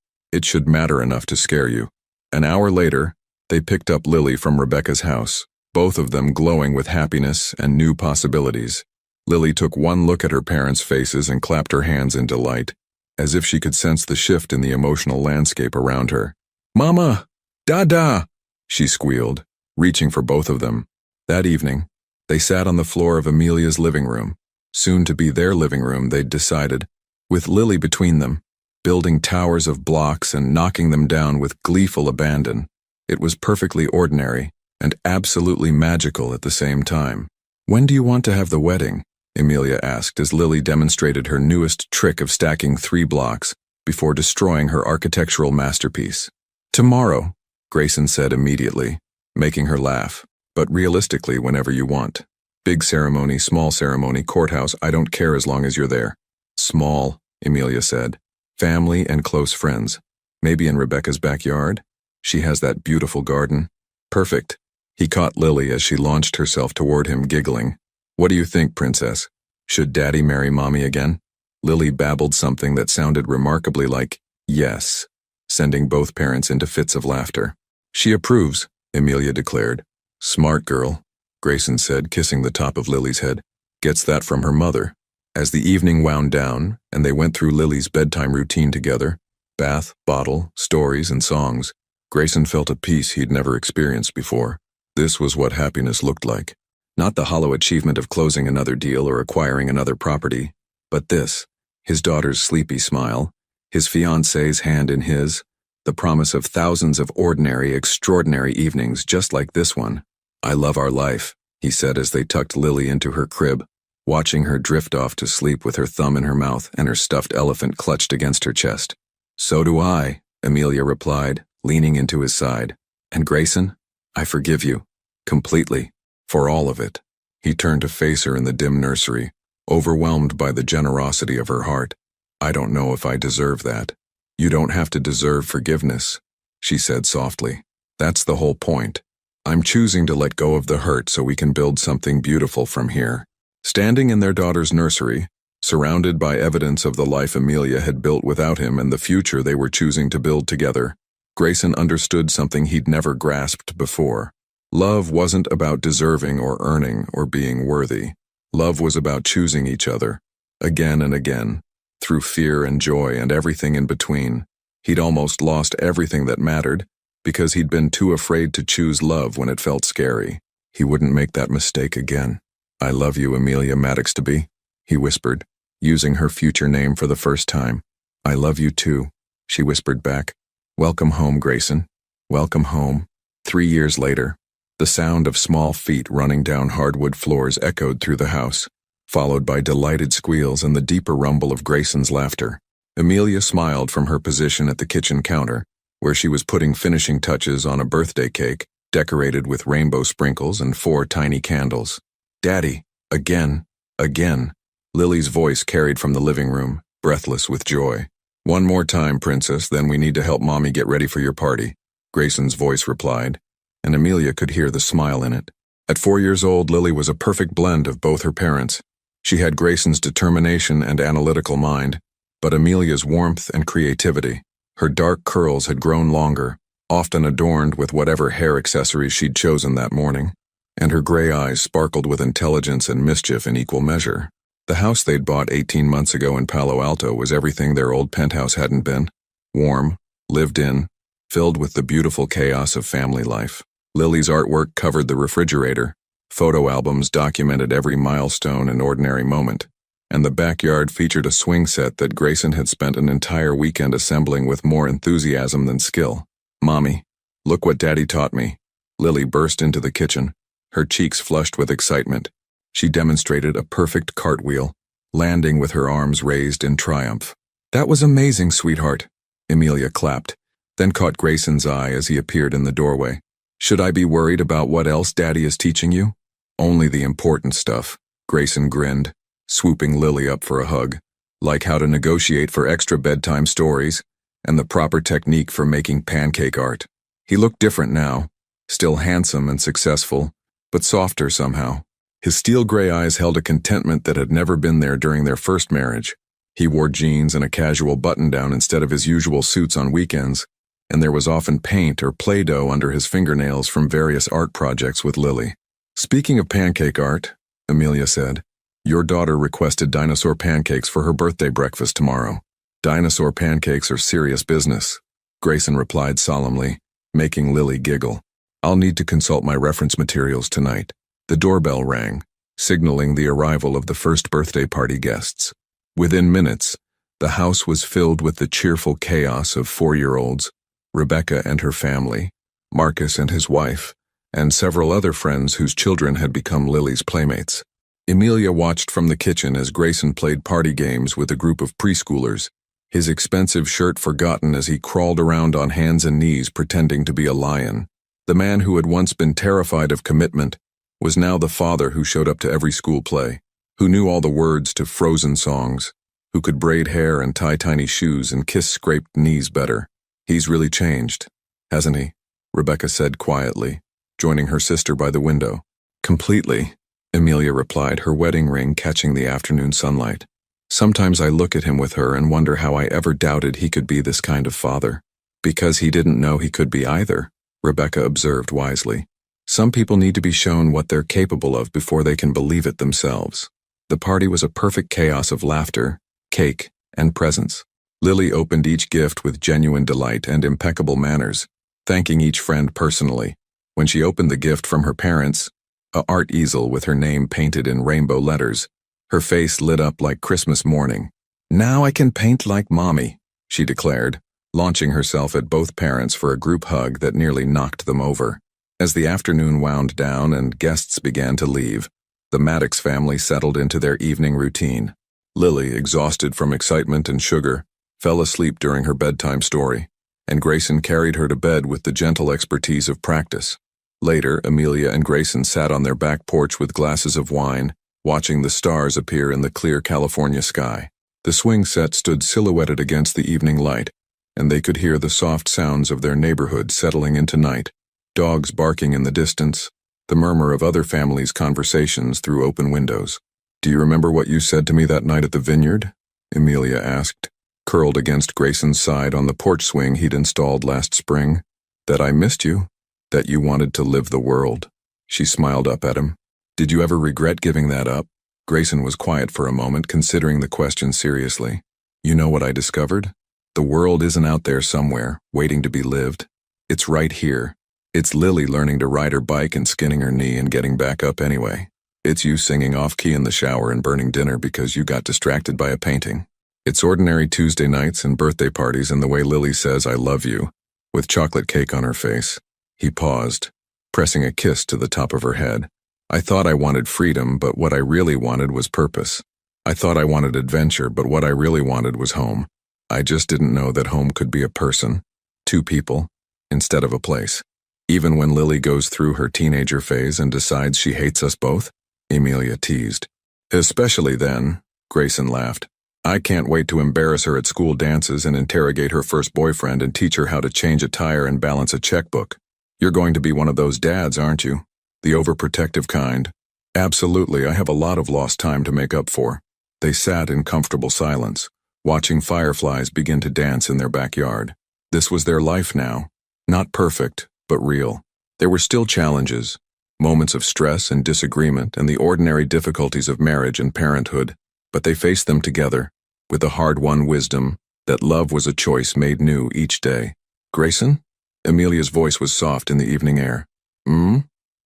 It should matter enough to scare you. An hour later, they picked up Lily from Rebecca's house, both of them glowing with happiness and new possibilities. Lily took one look at her parents' faces and clapped her hands in delight, as if she could sense the shift in the emotional landscape around her. Mama! Dada! She squealed, reaching for both of them. That evening, they sat on the floor of Amelia's living room, soon to be their living room, they'd decided, with Lily between them, building towers of blocks and knocking them down with gleeful abandon. It was perfectly ordinary and absolutely magical at the same time. When do you want to have the wedding? Amelia asked as Lily demonstrated her newest trick of stacking 3 blocks before destroying her architectural masterpiece. Tomorrow, Grayson said immediately, making her laugh, but realistically whenever you want. Big ceremony, small ceremony, courthouse, I don't care as long as you're there. Small, Amelia said. Family and close friends. Maybe in Rebecca's backyard? She has that beautiful garden. Perfect. He caught Lily as she launched herself toward him, giggling. What do you think, princess? Should Daddy marry Mommy again? Lily babbled something that sounded remarkably like, yes, sending both parents into fits of laughter. She approves, Amelia declared. Smart girl, Grayson said, kissing the top of Lily's head. Gets that from her mother. As the evening wound down, and they went through Lily's bedtime routine together, bath, bottle, stories, and songs, Grayson felt a peace he'd never experienced before. This was what happiness looked like. Not the hollow achievement of closing another deal or acquiring another property, but this, his daughter's sleepy smile, his fiancé's hand in his, the promise of thousands of ordinary, extraordinary evenings just like this one. I love our life, he said as they tucked Lily into her crib, watching her drift off to sleep with her thumb in her mouth and her stuffed elephant clutched against her chest. So do I, Amelia replied, leaning into his side. And Grayson, I forgive you. Completely. For all of it. He turned to face her in the dim nursery, overwhelmed by the generosity of her heart. I don't know if I deserve that. You don't have to deserve forgiveness, she said softly. That's the whole point. I'm choosing to let go of the hurt so we can build something beautiful from here. Standing in their daughter's nursery, surrounded by evidence of the life Amelia had built without him and the future they were choosing to build together, Grayson understood something he'd never grasped before. Love wasn't about deserving or earning or being worthy. Love was about choosing each other, again and again, through fear and joy and everything in between. He'd almost lost everything that mattered because he'd been too afraid to choose love when it felt scary. He wouldn't make that mistake again. I love you, Amelia Maddox-to-be, he whispered, using her future name for the first time. I love you too, she whispered back. Welcome home, Grayson. Welcome home. 3 years later, the sound of small feet running down hardwood floors echoed through the house, followed by delighted squeals and the deeper rumble of Grayson's laughter. Amelia smiled from her position at the kitchen counter, where she was putting finishing touches on a birthday cake decorated with rainbow sprinkles and 4 tiny candles. Daddy, again, again, Lily's voice carried from the living room, breathless with joy. One more time, princess, then we need to help Mommy get ready for your party, Grayson's voice replied, and Amelia could hear the smile in it. At 4 years old, Lily was a perfect blend of both her parents. She had Grayson's determination and analytical mind, but Amelia's warmth and creativity. Her dark curls had grown longer, often adorned with whatever hair accessories she'd chosen that morning, and her gray eyes sparkled with intelligence and mischief in equal measure. The house they'd bought 18 months ago in Palo Alto was everything their old penthouse hadn't been. Warm, lived in, filled with the beautiful chaos of family life. Lily's artwork covered the refrigerator, photo albums documented every milestone and ordinary moment, and the backyard featured a swing set that Grayson had spent an entire weekend assembling with more enthusiasm than skill. Mommy, look what Daddy taught me. Lily burst into the kitchen, her cheeks flushed with excitement. She demonstrated a perfect cartwheel, landing with her arms raised in triumph. That was amazing, sweetheart. Amelia clapped, then caught Grayson's eye as he appeared in the doorway. Should I be worried about what else Daddy is teaching you? Only the important stuff, Grayson grinned, swooping Lily up for a hug, like how to negotiate for extra bedtime stories and the proper technique for making pancake art. He looked different now, still handsome and successful, but softer somehow. His steel gray eyes held a contentment that had never been there during their first marriage. He wore jeans and a casual button-down instead of his usual suits on weekends, and there was often paint or Play-Doh under his fingernails from various art projects with Lily. Speaking of pancake art, Amelia said, your daughter requested dinosaur pancakes for her birthday breakfast tomorrow. Dinosaur pancakes are serious business, Grayson replied solemnly, making Lily giggle. I'll need to consult my reference materials tonight. The doorbell rang, signaling the arrival of the first birthday party guests. Within minutes, the house was filled with the cheerful chaos of 4-year-olds, Rebecca and her family, Marcus and his wife, and several other friends whose children had become Lily's playmates. Amelia watched from the kitchen as Grayson played party games with a group of preschoolers, his expensive shirt forgotten as he crawled around on hands and knees pretending to be a lion. The man who had once been terrified of commitment was now the father who showed up to every school play, who knew all the words to Frozen songs, who could braid hair and tie tiny shoes and kiss scraped knees better. He's really changed, hasn't he? Rebecca said quietly, joining her sister by the window. Completely, Amelia replied, her wedding ring catching the afternoon sunlight. Sometimes I look at him with her and wonder how I ever doubted he could be this kind of father. Because he didn't know he could be either, Rebecca observed wisely. Some people need to be shown what they're capable of before they can believe it themselves. The party was a perfect chaos of laughter, cake, and presents. Lily opened each gift with genuine delight and impeccable manners, thanking each friend personally. When she opened the gift from her parents, an art easel with her name painted in rainbow letters, her face lit up like Christmas morning. "Now I can paint like Mommy," she declared, launching herself at both parents for a group hug that nearly knocked them over. As the afternoon wound down and guests began to leave, the Maddox family settled into their evening routine. Lily, exhausted from excitement and sugar, fell asleep during her bedtime story, and Grayson carried her to bed with the gentle expertise of practice. Later, Amelia and Grayson sat on their back porch with glasses of wine, watching the stars appear in the clear California sky. The swing set stood silhouetted against the evening light, and they could hear the soft sounds of their neighborhood settling into night. Dogs barking in the distance, the murmur of other families' conversations through open windows. "Do you remember what you said to me that night at the vineyard?" Amelia asked, curled against Grayson's side on the porch swing he'd installed last spring. "That I missed you, that you wanted to live the world." She smiled up at him. "Did you ever regret giving that up?" Grayson was quiet for a moment, considering the question seriously. "You know what I discovered? The world isn't out there somewhere, waiting to be lived. It's right here. It's Lily learning to ride her bike and skinning her knee and getting back up anyway. It's you singing off-key in the shower and burning dinner because you got distracted by a painting. It's ordinary Tuesday nights and birthday parties and the way Lily says, 'I love you,' with chocolate cake on her face." He paused, pressing a kiss to the top of her head. "I thought I wanted freedom, but what I really wanted was purpose. I thought I wanted adventure, but what I really wanted was home. I just didn't know that home could be a person, two people, instead of a place." "Even when Lily goes through her teenager phase and decides she hates us both?" Amelia teased. "Especially then," Grayson laughed. "I can't wait to embarrass her at school dances and interrogate her first boyfriend and teach her how to change a tire and balance a checkbook. You're going to be one of those dads, aren't you? The overprotective kind." "Absolutely, I have a lot of lost time to make up for." They sat in comfortable silence, watching fireflies begin to dance in their backyard. This was their life now. Not perfect, but real. There were still challenges, moments of stress and disagreement and the ordinary difficulties of marriage and parenthood, but they faced them together, with the hard-won wisdom that love was a choice made new each day. "Grayson?" Amelia's voice was soft in the evening air.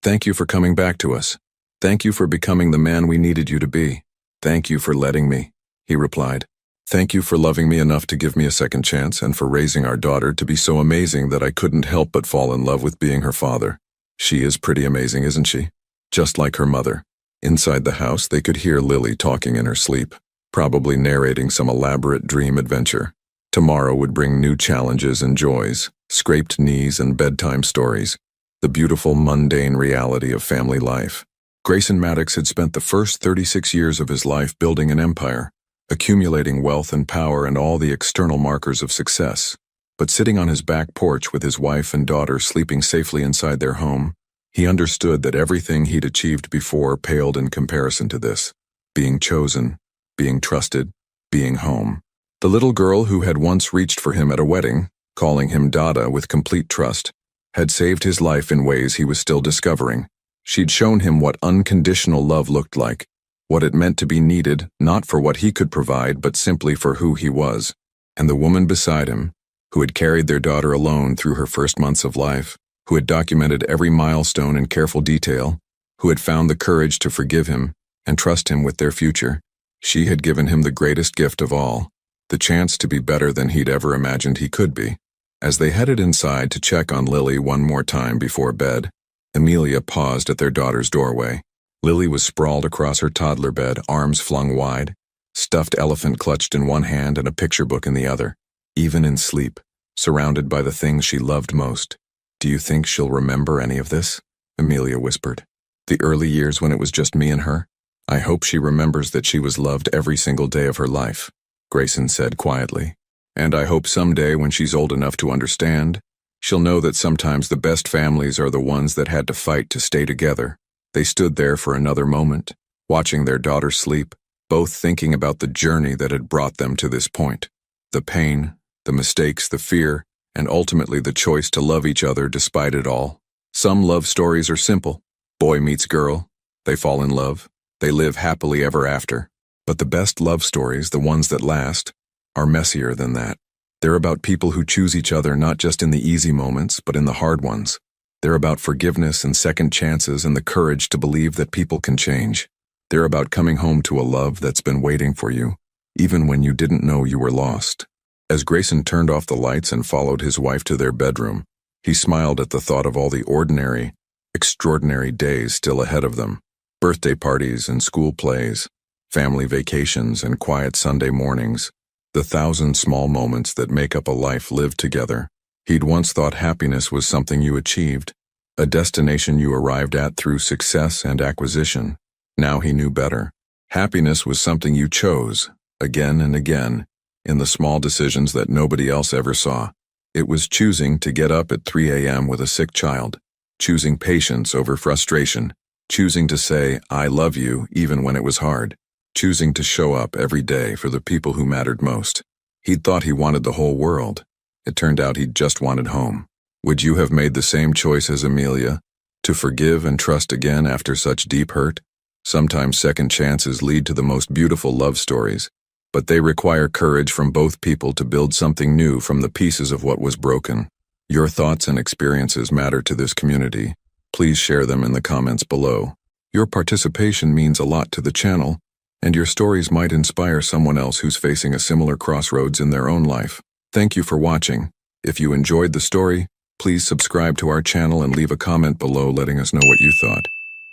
"Thank you for coming back to us. Thank you for becoming the man we needed you to be. Thank you for letting me," he replied. "Thank you for loving me enough to give me a second chance and for raising our daughter to be so amazing that I couldn't help but fall in love with being her father. She is pretty amazing, isn't she? Just like her mother." Inside the house, they could hear Lily talking in her sleep, probably narrating some elaborate dream adventure. Tomorrow would bring new challenges and joys, scraped knees and bedtime stories, the beautiful mundane reality of family life. Grayson Maddox had spent the first 36 years of his life building an empire, accumulating wealth and power and all the external markers of success. But sitting on his back porch with his wife and daughter sleeping safely inside their home, he understood that everything he'd achieved before paled in comparison to this. Being chosen, being trusted, being home. The little girl who had once reached for him at a wedding, calling him Dada with complete trust, had saved his life in ways he was still discovering. She'd shown him what unconditional love looked like, what it meant to be needed, not for what he could provide, but simply for who he was. And the woman beside him, who had carried their daughter alone through her first months of life, who had documented every milestone in careful detail, who had found the courage to forgive him and trust him with their future, she had given him the greatest gift of all, the chance to be better than he'd ever imagined he could be. As they headed inside to check on Lily one more time before bed, Amelia paused at their daughter's doorway. Lily was sprawled across her toddler bed, arms flung wide, stuffed elephant clutched in one hand and a picture book in the other. Even in sleep, surrounded by the things she loved most. "Do you think she'll remember any of this?" Amelia whispered. "The early years when it was just me and her? I hope she remembers that she was loved every single day of her life," Grayson said quietly. "And I hope someday when she's old enough to understand, She'll know that sometimes the best families are the ones that had to fight to stay together. They stood there for another moment, watching their daughter sleep, both thinking about the journey that had brought them to this point. The pain, the mistakes, the fear, and ultimately the choice to love each other despite it all. Some love stories are simple. Boy meets girl, they fall in love, they live happily ever after. But the best love stories, the ones that last, are messier than that. They're about people who choose each other not just in the easy moments, but in the hard ones. They're about forgiveness and second chances and the courage to believe that people can change. They're about coming home to a love that's been waiting for you, even when you didn't know you were lost. As Grayson turned off the lights and followed his wife to their bedroom, he smiled at the thought of all the ordinary, extraordinary days still ahead of them. Birthday parties and school plays, family vacations and quiet Sunday mornings, the 1,000 small moments that make up a life lived together. He'd once thought happiness was something you achieved, a destination you arrived at through success and acquisition. Now he knew better. Happiness was something you chose, again and again, in the small decisions that nobody else ever saw. It was choosing to get up at 3 a.m. with a sick child, choosing patience over frustration, choosing to say, "I love you," even when it was hard, choosing to show up every day for the people who mattered most. He'd thought he wanted the whole world. It turned out he'd just wanted home. Would you have made the same choice as Amelia, to forgive and trust again after such deep hurt? Sometimes second chances lead to the most beautiful love stories, but they require courage from both people to build something new from the pieces of what was broken. Your thoughts and experiences matter to this community. Please share them in the comments below. Your participation means a lot to the channel, and your stories might inspire someone else who's facing a similar crossroads in their own life. Thank you for watching. If you enjoyed the story, please subscribe to our channel and leave a comment below letting us know what you thought.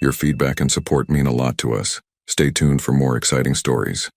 Your feedback and support mean a lot to us. Stay tuned for more exciting stories.